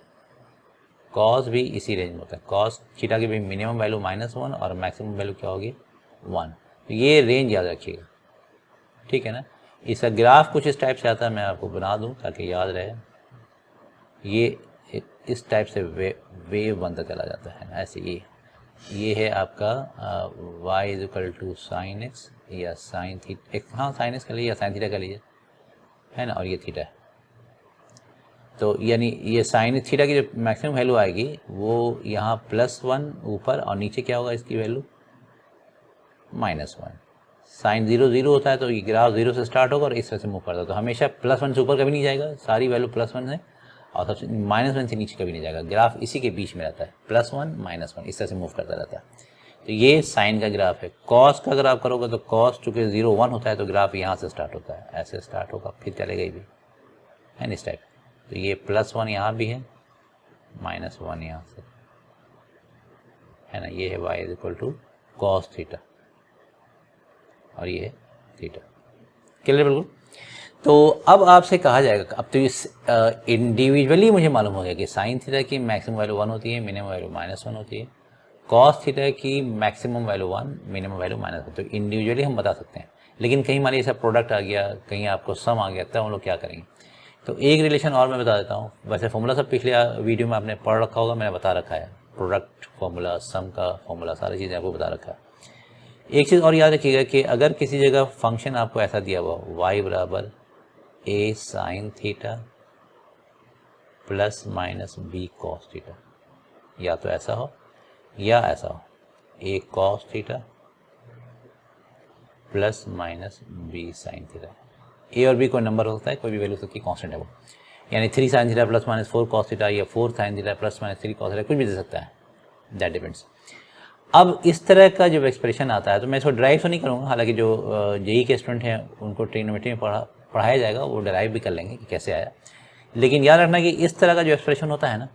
कॉस भी इसी रेंज में होता है। कॉस थीटा की भी मिनिमम वैल्यू -1 और मैक्सिमम वैल्यू क्या होगी 1, तो ये रेंज याद रखिएगा। ठीक है ना। इसका ग्राफ कुछ इस टाइप से आता है, मैं आपको बना दूं ताकि याद रहे। ये इस टाइप से वेव बनता चला जाता है ना, ऐसे ये है आपका y is equal to sine x या साइन थीटा, हाँ साइन एक्स कर लीजिए या साइन थीटा कर लीजिए, है ना, और ये थीटा है। तो यानी ये साइन थीटा की जो मैक्सिमम वैल्यू आएगी वो यहाँ +1 ऊपर और नीचे क्या होगा इसकी वैल्यू -1। साइन 0 0 होता है तो ये ग्राफ 0 से स्टार्ट होगा और इस तरह से मूव करता है, तो हमेशा +1 से ऊपर कभी नहीं जाएगा, सारी वैल्यू +1 है, और सबसे -1 से नीचे कभी नहीं जाएगा, ग्राफ इसी के बीच में रहता है, +1 -1 इस तरह से मूव करता रहता है। तो ये साइन का ग्राफ है। कॉस का अगर आप करोगे तो कॉस चूँकि 0 1 होता है तो ग्राफ यहाँ से स्टार्ट होता है, ऐसे स्टार्ट होगा फिर चलेगा ही भी है इस टाइप। तो ये +1 यहाँ भी है, -1 यहाँ से है ना, ये है y = cos थीटा और ये है थीटा। क्लियर बिल्कुल। तो अब आपसे कहा जाएगा, अब तो इस इंडिविजुअली मुझे मालूम हो गया कि साइन थीटा की मैक्सिमम वैल्यू 1 होती है, मिनिमम वैल्यू -1 होती है, कॉस थीटा की मैक्सिमम वैल्यू 1, मिनिमम वैल्यू -1। तो इंडिविजुअली हम बता सकते हैं, लेकिन कहीं मान लीजिए ऐसा प्रोडक्ट आ गया, कहीं आपको सम आ गया, तब हम लोग क्या करेंगे। तो एक रिलेशन और मैं बता देता हूँ, वैसे फॉर्मूला सब पिछले वीडियो में आपने पढ़ रखा होगा, मैंने बता रखा है, प्रोडक्ट फॉर्मूला, सम का फॉर्मूला, सारी चीज़ें आपको बता रखा है। एक चीज़ और याद रखिएगा कि अगर किसी जगह फंक्शन आपको ऐसा दिया हुआ y = a sin theta ±b cos theta, या तो ऐसा हो या ऐसा हो, a cos theta ±b sin theta, a और b कोई नंबर होता है, कोई भी वैल्यू उसकी कांस्टेंट है वो, यानी 3 sin थीटा ±4 cos थीटा या 4 sin थीटा ±3 cos थीटा, कुछ भी दे सकता है, दैट डिपेंड्स। अब इस तरह का जब एक्सप्रेशन आता है तो मैं इसको ड्राइव तो नहीं करूँगा, हालांकि जो जेई के स्टूडेंट हैं उनको ट्रिग्नोमेट्री में पढ़ाया जाएगा, वो ड्राइव भी कर लेंगे कि कैसे आया। लेकिन याद रखना कि इस तरह का जो एक्सप्रेशन होता है ना,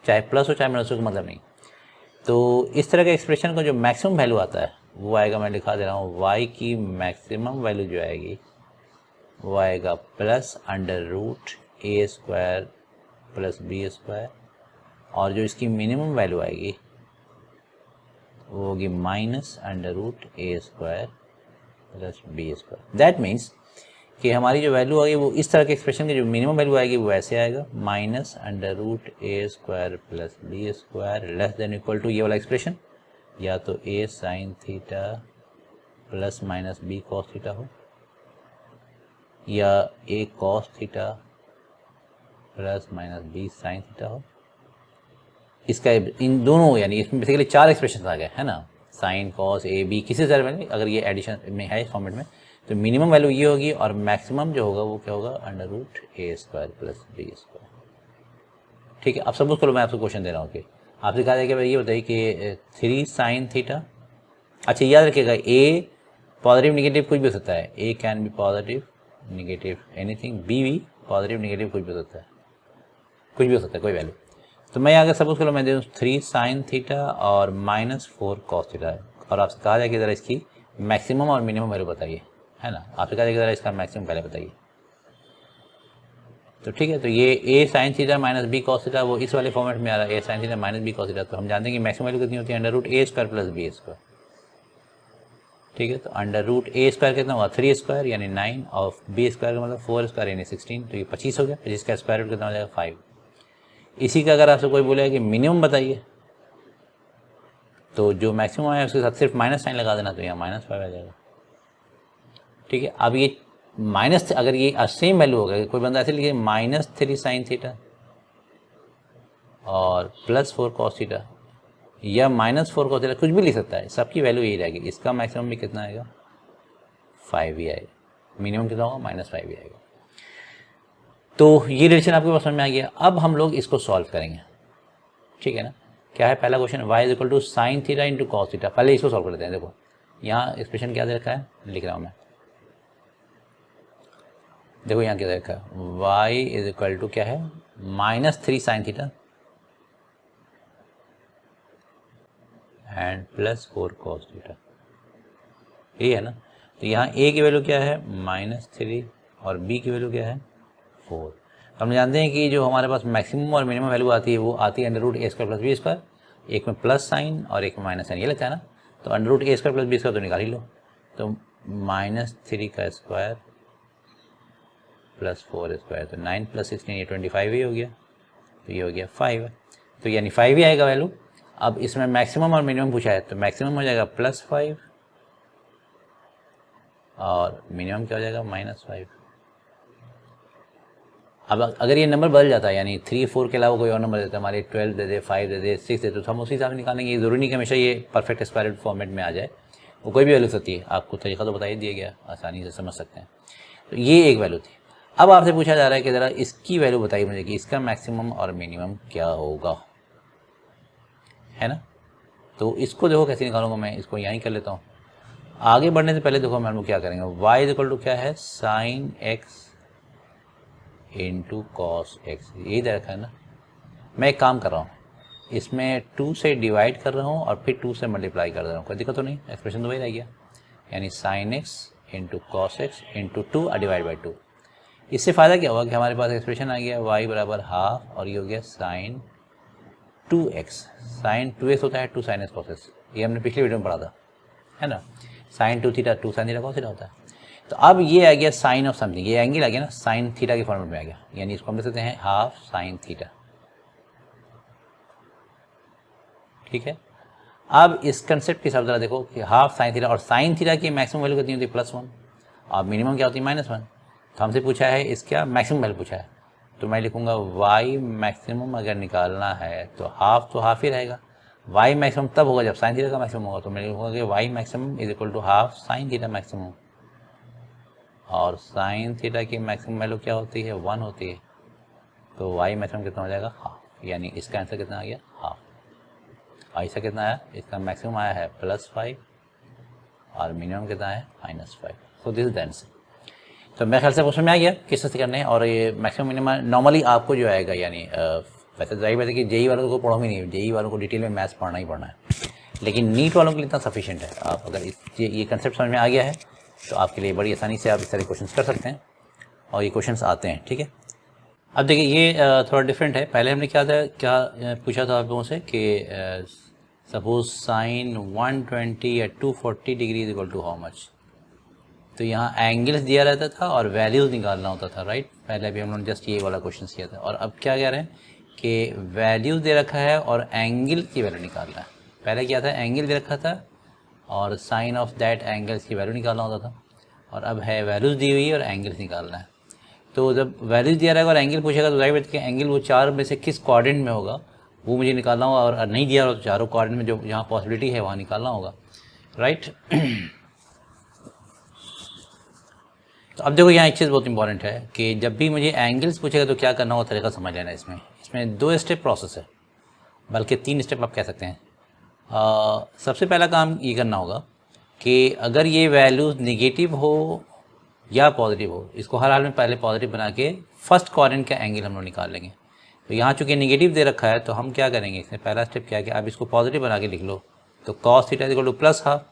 चाहे प्लस हो चाहे माइनस हो, मतलब नहीं, तो इस तरह के एक्सप्रेशन का जो मैक्सिमम वैल्यू आता है वो आएगा, मैं लिखा दे रहा हूँ, y की मैक्सिमम वैल्यू जो आएगी वो आएगा +√a² + b², और जो इसकी मिनिमम वैल्यू आएगी वो होगी -√a² + b²। दैट मीन्स कि हमारी जो वैल्यू आएगी वो इस तरह के एक्सप्रेशन की जो मिनिमम वैल्यू आएगी वो ऐसे आएगा, -√a² + b² less than equal to ये वाला एक्सप्रेशन, या तो a sin theta ±b cos theta हो, या a cos theta ±b sin theta हो। इसका इन दोनों यानी इसमें बेसिकली 4 एक्सप्रेशन आ गए है ना, साइन कॉस ए बी, किसी तरह में अगर ये एडिशन में है इस फॉर्मेट में, तो मिनिमम वैल्यू ये होगी और मैक्सिमम जो होगा वो क्या होगा, √a² + b²। ठीक है। अब सपोज करो मैं आपसे क्वेश्चन दे रहा हूँ कि आपसे कहा जाए कि भाई ये बताइए कि 3 sin थीटा, अच्छा याद रखिएगा a पॉजिटिव निगेटिव कुछ भी हो सकता है, a can be positive negative anything, b भी पॉजिटिव निगेटिव कुछ भी हो सकता है, कुछ भी हो सकता है, कोई वैल्यू। तो मैं अगर सपोज करो मैं दे दूँ 3 sin थीटा और -4 cos थीटा है, और आपसे कहा जाए कि ज़रा इसकी मैक्सिमम और मिनिमम वैल्यू बताइए, है ना, आपसे कहा जाए कि ज़रा इसका मैक्सिमम पहले बताइए। तो ठीक है, तो ये a sin theta -b cos theta वो इस वाले फॉर्मेट में आ रहा है, a sin theta -b cos theta, तो हम जानते हैं कि मैक्सिमम वैल्यू कितनी होती है, √a² + b²। ठीक है, तो √a² कितना हुआ 3² यानी 9, और b² का मतलब 4² यानी 16, तो ये 25 हो गया, 25 का स्क्वायर रूट कितना हो जाएगा 5। इसी का अगर आपसे कोई बोलेगा कि मिनिमम बताइए, तो जो मैक्सिमम है उसके साथ सिर्फ माइनस साइन लगा देना, तो यहाँ -5 आ जाएगा। ठीक है, अब ये माइनस, अगर ये सेम वैल्यू होगा, कोई बंदा ऐसे लिखे -3 sin थीटा और +4 cos थीटा या -4 cos थीटा, कुछ भी लिख सकता है, सबकी वैल्यू यही रहेगी। इसका मैक्सिमम भी कितना आएगा 5 ही आएगा, मिनिमम कितना होगा -5 ही आएगा। तो ये रिलेशन आपके पास समझ में आ गया। अब हम लोग इसको सॉल्व करेंगे, ठीक है ना। क्या है पहला question, y = sin theta × cos theta. पहले इसको सॉल्व कर लेते हैं। देखो यहाँ एक्सप्रेशन क्या दे रखा है, लिख रहा हूँ मैं, देखो यहाँ क्या दे रखा है, y = क्या है -3 sin theta and +4 cos theta, ये है ना। तो यहाँ a की वैल्यू क्या है -3 और b की वैल्यू क्या है 4। हम जानते हैं कि जो हमारे पास मैक्सिमम और मिनिमम वैल्यू आती है वो आती है √a² + b², एक में प्लस साइन और एक में माइनस साइन, ये लगता है ना। तो √a² + b² तो निकाल ही लो, तो -3 का स्क्वायर +4², तो 9 + 16 ये 25 ही हो गया, तो ये हो गया 5, तो यानी 5 ही आएगा वैल्यू। अब इसमें मैक्सिमम और मिनिमम पूछा है, तो मैक्सिमम हो जाएगा +5 और मिनिमम क्या हो जाएगा -5। अब अगर ये नंबर बदल जाता है, यानी 3 4 के अलावा कोई और नंबर देता है, हमारे 12 दे दे, 5 दे दे, 6 दे, तो हम उसी हिसाब से निकालेंगे। ये ज़रूरी नहीं कि हमेशा ये परफेक्ट स्क्वायर रूट फॉर्मेट में आ जाए, वो कोई भी वैल्यू सकती है। आपको तरीका तो बता ही दिया गया, आसानी से समझ सकते हैं। तो ये एक वैल्यू थी। अब आपसे पूछा जा रहा है कि ज़रा इसकी वैल्यू बताइए मुझे कि इसका मैक्सिमम और मिनिमम क्या होगा, है ना। तो इसको देखो कैसे निकालूंगा मैं, इसको यहीं कर लेता हूँ। आगे बढ़ने से पहले देखो हम लोग क्या करेंगे, y इक्वल टू क्या है, sign x into cos x, यही दे रखा है ना। मैं एक काम कर रहा हूँ, इसमें 2 से डिवाइड कर रहा हूँ और फिर 2 से मल्टीप्लाई कर रहा हूँ, कोई दिक्कत तो नहीं, एक्सप्रेशन तो वही रह गया, यानी sign x into cos x into 2 divide by 2। इससे फ़ायदा क्या हुआ कि हमारे पास एक्सप्रेशन आ गया y बराबर हाफ, और ये हो गया साइन 2x। साइन 2x होता है 2 साइन एक्स कॉस एक्स, ये हमने पिछली वीडियो में पढ़ा था, है ना। Sine 2 theta 2 sine theta cos theta होता है। तो अब ये आ गया साइन ऑफ समथिंग, ये एंगल आ गया ना, साइन थीटा के फॉर्मेट में आ गया, यानी इसको हम लिख सकते हैं हाफ साइन थीटा, ठीक है। अब इस कंसेप्ट के हिसाब से देखो कि हाफ साइन थीटा, और साइन थीटा की मैक्सिमम वैल्यू कितनी होती है, +1, और मिनिमम क्या होती है, -1। तो हमसे पूछा है इसका मैक्सिमम वैल्यू पूछा है, तो मैं लिखूंगा y मैक्सिमम अगर निकालना है तो हाफ ही रहेगा। y मैक्सिमम तब होगा जब साइन थीटा का मैक्सिमम होगा, तो मैं लिखूंगा कि y maximum is equal to half sine theta maximum, और साइन थीटा की मैक्सिमम वैल्यू क्या होती है, 1 होती है। तो y मैक्सिमम कितना हो जाएगा, हाफ, यानी इसका आंसर कितना आ गया, हाफ। और इसका कितना आया, इसका मैक्सिमम आया है +5 और मिनिमम कितना है, -5। So this is the answer. तो मेरे ख्याल से क्वेश्चन में आ गया किस तरह से करने हैं, और ये मैक्सिमम मिनिमम नॉर्मली आपको जो आएगा, यानी वैसे तो जाहिर बात है कि जेई वालों को पढ़ोगे नहीं, जेई वालों को डिटेल में मैथ्स पढ़ना ही पढ़ना है, लेकिन नीट वालों के लिए इतना सफिशिएंट है। आप अगर ये कंसेप्ट समझ में आ गया है तो आपके लिए बड़ी आसानी से आप इस तरह क्वेश्चन कर सकते हैं, और ये क्वेश्चन आते हैं, ठीक है। अब देखिए ये थोड़ा डिफरेंट है। पहले हमने क्या पूछा था आप लोगों से कि सपोज साइन 120 या 240 degree is equal to how much. तो यहाँ एंगल्स दिया रहता था और वैल्यूज़ निकालना होता था, राइट। पहले भी हम लोगों ने जस्ट ये वाला क्वेश्चन किया था, और अब क्या कह रहे हैं कि वैल्यूज़ दे रखा है और एंगल की वैल्यू निकालना है। पहले क्या था, एंगल दे रखा था और साइन ऑफ दैट एंगल्स की वैल्यू निकालना होता था, और अब है वैल्यूज़ दी हुई है और एंगल्स निकालना है। तो जब वैल्यूज़ दिया रहेगा और एंगल पूछेगा तो जाहिर बात है कि एंगल वो 4 में से किस कोऑर्डिनेट में होगा वो मुझे निकालना होगा, और नहीं दिया रहा तो चारों कोऑर्डिनेट में जो जहाँ पॉसिबिलिटी है वहाँ निकालना होगा, राइट। तो अब देखो यहाँ एक चीज़ बहुत इंपॉर्टेंट है कि जब भी मुझे एंगल्स पूछेगा तो क्या करना होगा, तरीका समझ लेना। इसमें 2 स्टेप प्रोसेस है, बल्कि 3 स्टेप आप कह सकते हैं। सबसे पहला काम ये करना होगा कि अगर ये वैल्यूज़ निगेटिव हो या पॉजिटिव हो, इसको हर हाल में पहले पॉजिटिव बना के फर्स्ट कोऑर्डिनेट का एंगल हम लोग निकाल लेंगे। तो यहाँ चूँकि निगेटिव दे रखा है तो हम क्या करेंगे, इसमें पहला स्टेप क्या है कि आप इसको पॉजिटिव बना के लिख लो। तो cos theta equal to +half,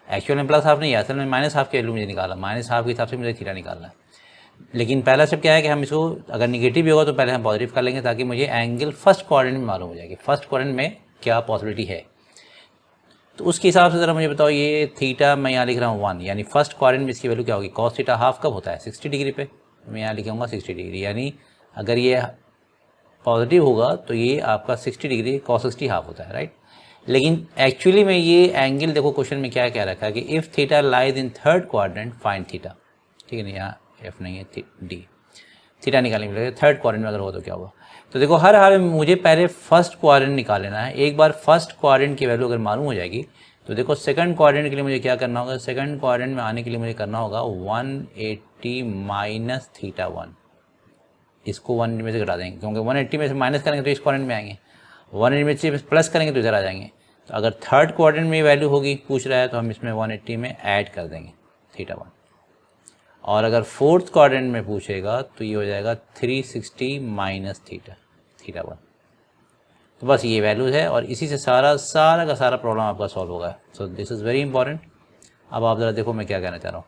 actual में +हाफ नहीं है, असल में -हाफ की वैल्यू मुझे निकाला, -हाफ के हिसाब से मुझे थीटा निकालना है। लेकिन पहला स्टेप क्या है कि हम इसको अगर निगेटिव भी होगा तो पहले हम पॉजिटिव कर लेंगे, ताकि मुझे एंगल फर्स्ट कोऑर्डिनेट में मालूम हो जाएगी, फर्स्ट कोऑर्डिनेट में क्या पॉसिबिलिटी है। तो उसके हिसाब से ज़रा मुझे बताओ, ये थीटा मैं यहाँ लिख रहा हूँ 1, यानी फर्स्ट कोऑर्डिनेट में इसकी वैल्यू क्या होगी, कॉस थीटा हाफ कब होता है, 60 डिग्री पे। मैं यहाँ लिखूँगा 60 डिग्री, यानी अगर ये पॉजिटिव होगा तो ये आपका 60 डिग्री कॉस 60 हाफ होता है, राइट। लेकिन एक्चुअली में ये एंगल देखो क्वेश्चन में क्या क्या रखा है कि if theta lies in third quadrant find theta, ठीक है ना, यहाँ एफ नहीं है डी, थीटा निकालने के लिए थर्ड क्वाड्रेंट में अगर हो तो क्या होगा। तो देखो हर हाल में मुझे पहले फर्स्ट क्वाड्रेंट निकाल लेना है। एक बार फर्स्ट क्वाड्रेंट की वैल्यू अगर मालूम हो जाएगी तो देखो सेकंड क्वाड्रेंट के लिए मुझे क्या करना होगा, सेकंड क्वाड्रेंट में आने के लिए मुझे करना होगा 180 माइनस थीटा 1। इसको 180 में से घटा देंगे, क्योंकि 180 में से माइनस करेंगे तो इस क्वाड्रेंट में आएंगे, 180 में से प्लस करेंगे तो इधर आ जाएंगे। तो अगर थर्ड क्वाड्रेंट में वैल्यू होगी पूछ रहा है तो हम इसमें 180 में ऐड कर देंगे थीटा 1, और अगर फोर्थ क्वाड्रेंट में पूछेगा तो ये हो जाएगा 360 माइनस थीटा 1। तो बस ये वैल्यूज़ है और इसी से सारा का सारा प्रॉब्लम आपका सॉल्व होगा। So this is very important. अब आप ज़रा देखो मैं क्या कहना चाह रहा हूँ।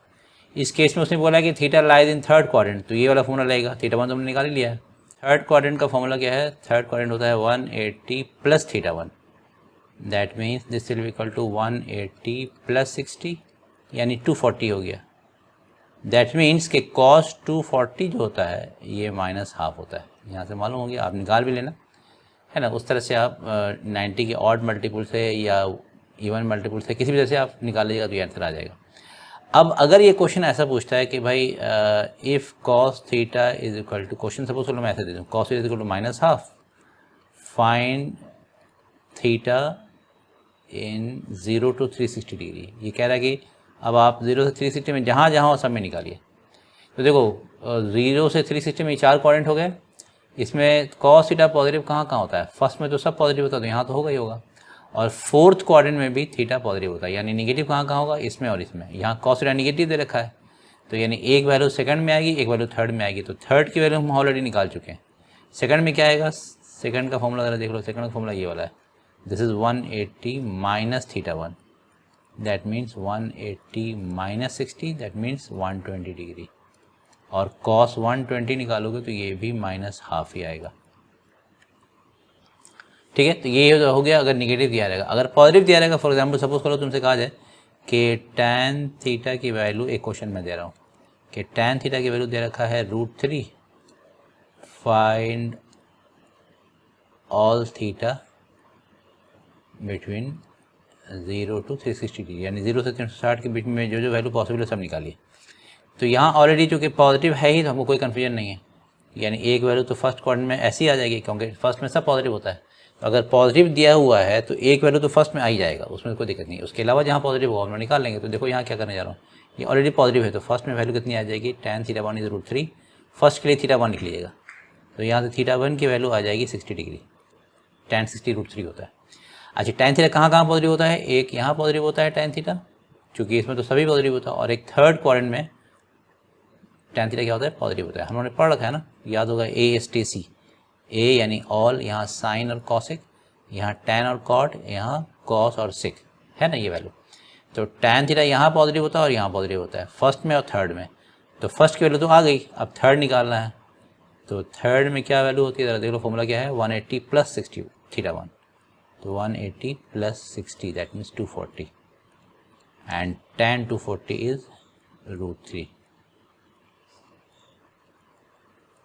इस केस में उसने बोला कि theta lies in third quadrant, तो ये वाला फॉर्मूला लगेगा, थीटा 1 तो हमने निकाल ही लिया है। थर्ड क्वाड्रेंट का फॉर्मूला क्या है, थर्ड क्वाड्रेंट होता है 180 plus theta 1, that means this will be equal to 180 plus 60, यानी 240 हो गया। दैट मीन्स कि कॉस 240 जो होता है ये -हाफ होता है। यहाँ से मालूम हो गया, आप निकाल भी लेना, है ना। उस तरह से आप 90 के ऑड मल्टीपल से या इवन मल्टीपल से किसी भी तरह से आप निकाल लीजिएगा तो ये आंसर आ जाएगा। अब अगर ये क्वेश्चन ऐसा पूछता है कि भाई if cos theta is equal to, question suppose चलो मैं ऐसे दे दूँ, cos is equal to minus half, find theta in 0 to 360 degree. ये कह रहा है कि अब आप 0 से 360 में जहाँ जहाँ हो सब में निकालिए। तो देखो 0 से 360 में 4 क्वाड्रेंट हो गए, इसमें कॉस थीटा पॉजिटिव कहाँ कहाँ होता है, फर्स्ट में तो सब पॉजिटिव होता है, तो यहाँ तो होगा ही होगा, और फोर्थ क्वाड्रेंट में भी थीटा पॉजिटिव होता है, यानी निगेटिव कहाँ कहाँ होगा, इसमें और इसमें। यहाँ कॉस थीटा निगेटिव दे रखा है, तो यानी एक वैल्यू सेकंड में आएगी, एक वैल्यू थर्ड में आएगी, तो थर्ड की वैल्यू हम ऑलरेडी निकाल चुके हैं। सेकंड में क्या आएगा, सेकंड का फॉर्मूला ज़रा देख लो, सेकंड का फॉर्मूला ये वाला है, this is 180 minus theta 1, that means 180 minus 60, that means 120 degree, और कॉस 120 निकालोगे तो ये भी माइनस हाफ ही आएगा। ठीक है, तो ये हो गया अगर निगेटिव दिया रहेगा। अगर पॉजिटिव दिया रहेगा, फॉर एग्जांपल सपोज करो तुमसे कहा जाए कि tan थीटा की वैल्यू, एक क्वेश्चन में दे रहा हूँ कि tan थीटा की वैल्यू दे रखा है √3, find all theta between 0 to 360 degree, यानी 0 से 360 के बीच में जो जो वैल्यू पॉसिबल है सब निकालिए। तो यहाँ ऑलरेडी चूँकि पॉजिटिव है ही तो हमको कोई कन्फ्यूजन नहीं है, यानी एक वैल्यू तो फर्स्ट क्वाड्रेंट में ऐसी आ जाएगी क्योंकि फर्स्ट में सब पॉजिटिव होता है। तो अगर पॉजिटिव दिया हुआ है तो एक वैल्यू तो फर्स्ट में आ ही जाएगा, उसमें कोई दिक्कत नहीं है। उसके अलावा जहाँ पॉजिटिव होगा हम निकाल लेंगे। तो देखो यहाँ क्या करने जा रहा हूँ, ये ऑलरेडी पॉजिटिव है तो फर्स्ट में वैल्यू कितनी आ जाएगी, tan थीटा 1 इज √3, फर्स्ट के लिए थीटा 1 लिख लीजिएगा, तो यहाँ से थीटा 1 की वैल्यू आ जाएगी 60 डिग्री, tan 60 √3 होता है। अच्छा, tan थीटा कहाँ कहाँ पॉजिटिव होता है, एक यहाँ पॉजिटिव होता है tan थीटा, चूँकि इसमें तो सभी पॉजिटिव होता है, और एक थर्ड क्वाड्रेंट में tan थीटा क्या होता है, पॉजिटिव होता है। हमने पढ़ रखा है ना, याद होगा ASTC, ए यानी ऑल, यहाँ साइन और कॉसिक, यहाँ tan और कॉट, यहाँ कॉस और सिक, है ना ये वैल्यू। तो tan थीटा यहाँ पॉजिटिव होता है और यहाँ पॉजिटिव होता है, फर्स्ट में और थर्ड में। तो फर्स्ट की वैल्यू तो आ गई, अब थर्ड निकालना है। तो थर्ड में क्या वैल्यू होती है, ज़रा देख लो, फॉर्मूला क्या है, 180 प्लस 60 थीटा 1, तो 180 plus 60 that means 240, and tan 240 is √3,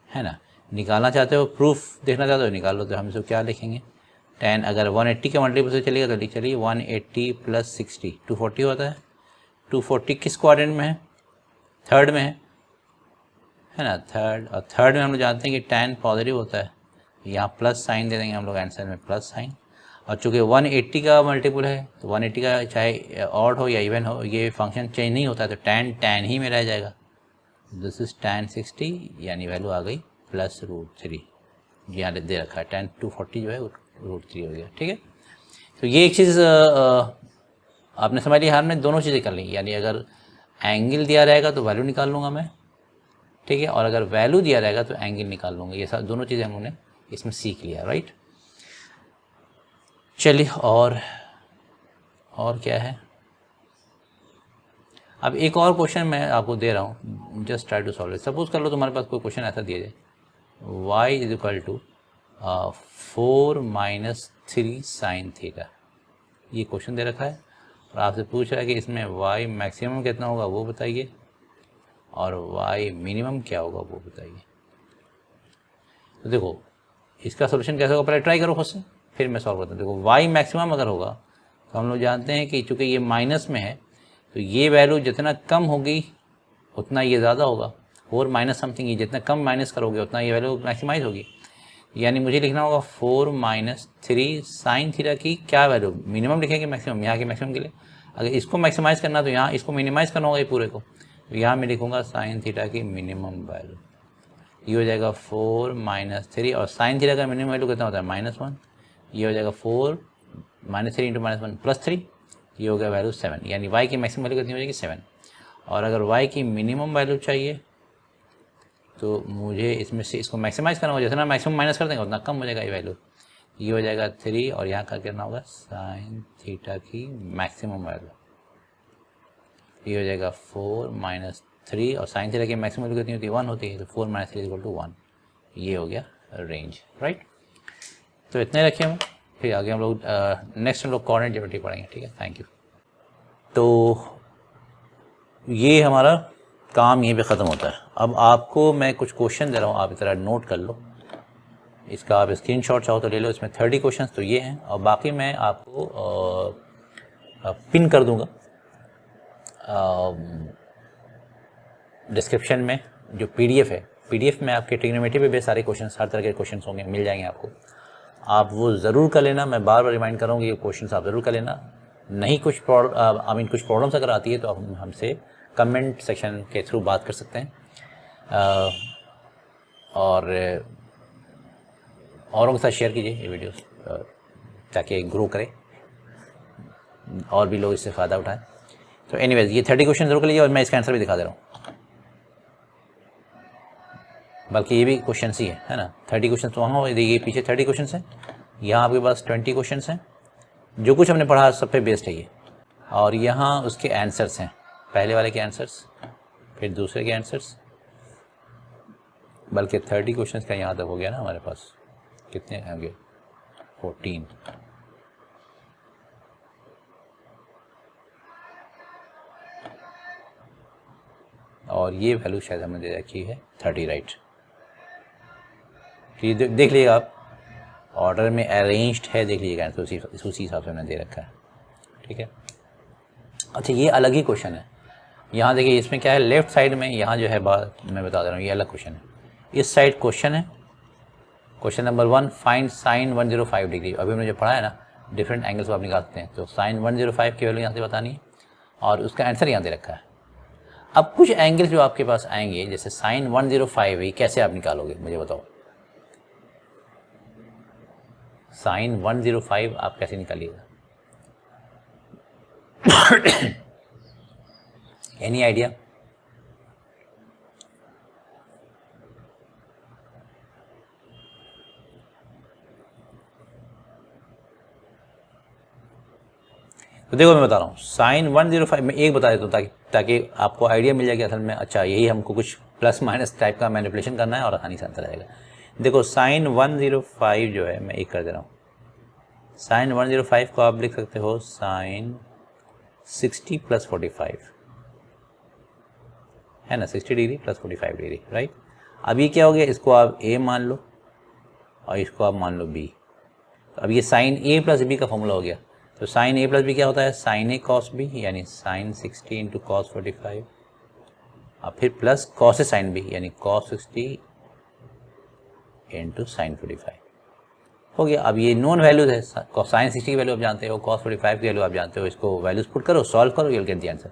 है ना। निकालना चाहते हो, प्रूफ देखना चाहते हो, निकाल लो। तो हम इसको क्या लिखेंगे, tan अगर 180 के मल्टीपल से चलेगा तो लिख चलिए 180 प्लस 60 240 होता है। 240 किस क्वाड्रेंट में है, थर्ड में है ना, थर्ड। और थर्ड में हम लोग जानते हैं कि tan पॉजिटिव होता है, यहाँ प्लस साइन दे देंगे हम लोग आंसर में, प्लस साइन। और चूँकि 180 का मल्टीपल है तो 180 का चाहे ऑड हो या इवन हो, ये फंक्शन चेंज नहीं होता है, तो tan ही में रह जाएगा। दिस इज tan 60, यानी वैल्यू आ गई प्लस √3, यहाँ दे रखा है tan 240 जो है √3 हो गया। ठीक है, तो ये एक चीज़ आपने समझ लिया, हमने दोनों चीज़ें कर ली, यानी अगर एंगल दिया रहेगा तो वैल्यू निकाल लूँगा मैं, ठीक है, और अगर वैल्यू दिया रहेगा तो एंगल निकाल लूँगा। ये सब दोनों चीज़ें हमने इसमें सीख लिया, राइट। चलिए, और क्या है, अब एक और क्वेश्चन मैं आपको दे रहा हूँ, just try to solve it. Suppose कर लो तुम्हारे पास कोई क्वेश्चन ऐसा दिया जाए, y is equal to 4 minus 3 sine theta, ये क्वेश्चन दे रखा है और आपसे पूछ रहा है कि इसमें y मैक्सिमम कितना होगा वो बताइए, और y मिनिमम क्या होगा वो बताइए। तो देखो इसका सोल्यूशन कैसे होगा, पहले ट्राई करो खुद से, फिर मैं सॉल्व करता हूँ। देखो y मैक्सिमम अगर होगा तो हम लोग जानते हैं कि चूँकि ये माइनस में है तो ये वैल्यू जितना कम होगी उतना ये ज़्यादा होगा, 4 माइनस समथिंग, ये जितना कम माइनस करोगे उतना ये वैल्यू मैक्सिमाइज होगी। यानी मुझे लिखना होगा 4 माइनस 3 साइन थीटा की क्या वैल्यू, मिनिमम लिखेंगे मैक्सिमम, यहाँ के मैक्सिमम के लिए। अगर इसको मैक्सिमाइज़ करना तो यहाँ इसको मिनिमाइज़ करना होगा ये पूरे को, तो यहाँ मैं लिखूँगा साइन थीटा की मिनिमम वैल्यू, ये हो जाएगा 4 माइनस 3, और साइन थीटा का मिनिमम वैल्यू कितना होता है -1, ये हो जाएगा 4 माइनस 3 इंटू -1 प्लस 3, ये हो गया वैल्यू 7, यानी y की मैक्सिमम वैल्यू कितनी हो जाएगी 7। और अगर y की मिनिमम वैल्यू चाहिए तो मुझे इसमें से इसको मैक्सिमाइज़ करना होगा, जितना मैक्सिमम माइनस कर देंगे उतना कम हो जाएगा ये वैल्यू, ये हो जाएगा 3, और यहाँ का करना होगा साइन थीटा की मैक्सिमम वैल्यू, ये हो जाएगा 4 माइनस 3, और साइन थीटा की मैक्सिमम वैल्यू कितनी होती है 1 होती है, तो 4 माइनस 3 इक्वल टू 1, ये हो गया रेंज, राइट। तो इतने रखे हम, फिर आगे हम लोग नेक्स्ट हम लोग कोऑर्डिनेट ज्योमेट्री पढ़ेंगे, ठीक है। Thank you. तो ये हमारा काम यहीं पे ख़त्म होता है। अब आपको मैं कुछ क्वेश्चन दे रहा हूँ, आप इस तरह नोट कर लो, इसका आप स्क्रीनशॉट चाहो तो ले लो। इसमें 30 क्वेश्चंस तो ये हैं, और बाकी मैं आपको पिन कर दूँगा डिस्क्रिप्शन में जो पीडीएफ है, पीडीएफ में आपके ट्रिग्नोमेट्री पे भी सारे क्वेश्चंस, हर तरह के क्वेश्चंस होंगे, मिल जाएंगे आपको। आप वो ज़रूर कर लेना। मैं बार बार रिमाइंड कर रहा हूँ कि ये क्वेश्चंस आप ज़रूर कर लेना। नहीं कुछ कुछ प्रॉब्लम्स अगर आती है तो आप हमसे कमेंट सेक्शन के थ्रू बात कर सकते हैं, और औरों के साथ शेयर कीजिए ये वीडियोस, ताकि ग्रो करे और भी लोग इससे फ़ायदा उठाएं। तो एनीवेज, ये 30 क्वेश्चन जरूर कर लीजिए, और मैं इसका आंसर भी दिखा दे रहा हूँ, बल्कि ये भी क्वेश्चन ही है ना। 30 क्वेश्चन तो वहाँ, देखिए पीछे 30 क्वेश्चन हैं, यहाँ आपके पास 20 क्वेश्चन हैं। जो कुछ हमने पढ़ा सब पे बेस्ड है ये, और यहाँ उसके आंसर्स हैं, पहले वाले के आंसर्स, फिर दूसरे के आंसर्स, बल्कि 30 क्वेश्चन का यहाँ तक हो गया ना हमारे पास। कितने होंगे? 14। और ये वैल्यू शायद हमने दे रखी है 30, राइट। तो ये देख लीजिएगा आप, ऑर्डर में अरेंज्ड है, देख लीजिएगा, तो उसी हिसाब से हमने दे रखा है, ठीक है। अच्छा, ये अलग ही क्वेश्चन है। यहाँ देखिए, इसमें क्या है, लेफ्ट साइड में यहाँ जो है बात मैं बता दे रहा हूँ, ये अलग क्वेश्चन है। इस साइड क्वेश्चन है, question number 1, find sign 105 degree. अभी हमने जो पढ़ा है ना, डिफरेंट एंगल्स को आप निकाल सकते हैं। तो साइन 105 की वैल्यू यहाँ से बतानी है, और उसका आंसर यहाँ दे रखा है। अब कुछ एंगल्स जो आपके पास आएंगे, जैसे साइन 105 है, कैसे आप निकालोगे मुझे बताओ। साइन 105 आप कैसे निकालिएगा? Any idea? तो देखो, मैं बता रहा हूँ, साइन 105 में एक बता देता हूँ, ताकि आपको आइडिया मिल जाए कि असल में अच्छा यही हमको कुछ प्लस माइनस टाइप का मैनिपुलेशन करना है, और आसानी से आंसर आएगा। देखो, साइन 105 जो है, मैं एक कर दे रहा हूँ। साइन 105 को आप लिख सकते हो साइन 60 + 45, है ना, 60 डिग्री + 45 डिग्री, राइट। अब ये क्या हो गया, इसको आप ए मान लो, और इसको आप मान लो बी। तो अब ये साइन ए + बी का फॉर्मूला हो गया। तो साइन ए + बी क्या होता है, साइन ए cos बी, यानी साइन 60 × cos 45, और फिर प्लस cos ए साइन बी, यानी cos 60 × साइन 45 हो गया। अब ये नोन वैल्यूज है, साइन 60 की वैल्यू आप जानते हो, cos 45 की वैल्यू आप जानते हो। इसको वैल्यूज पुट करो, सॉल्व करो, you will get the answer.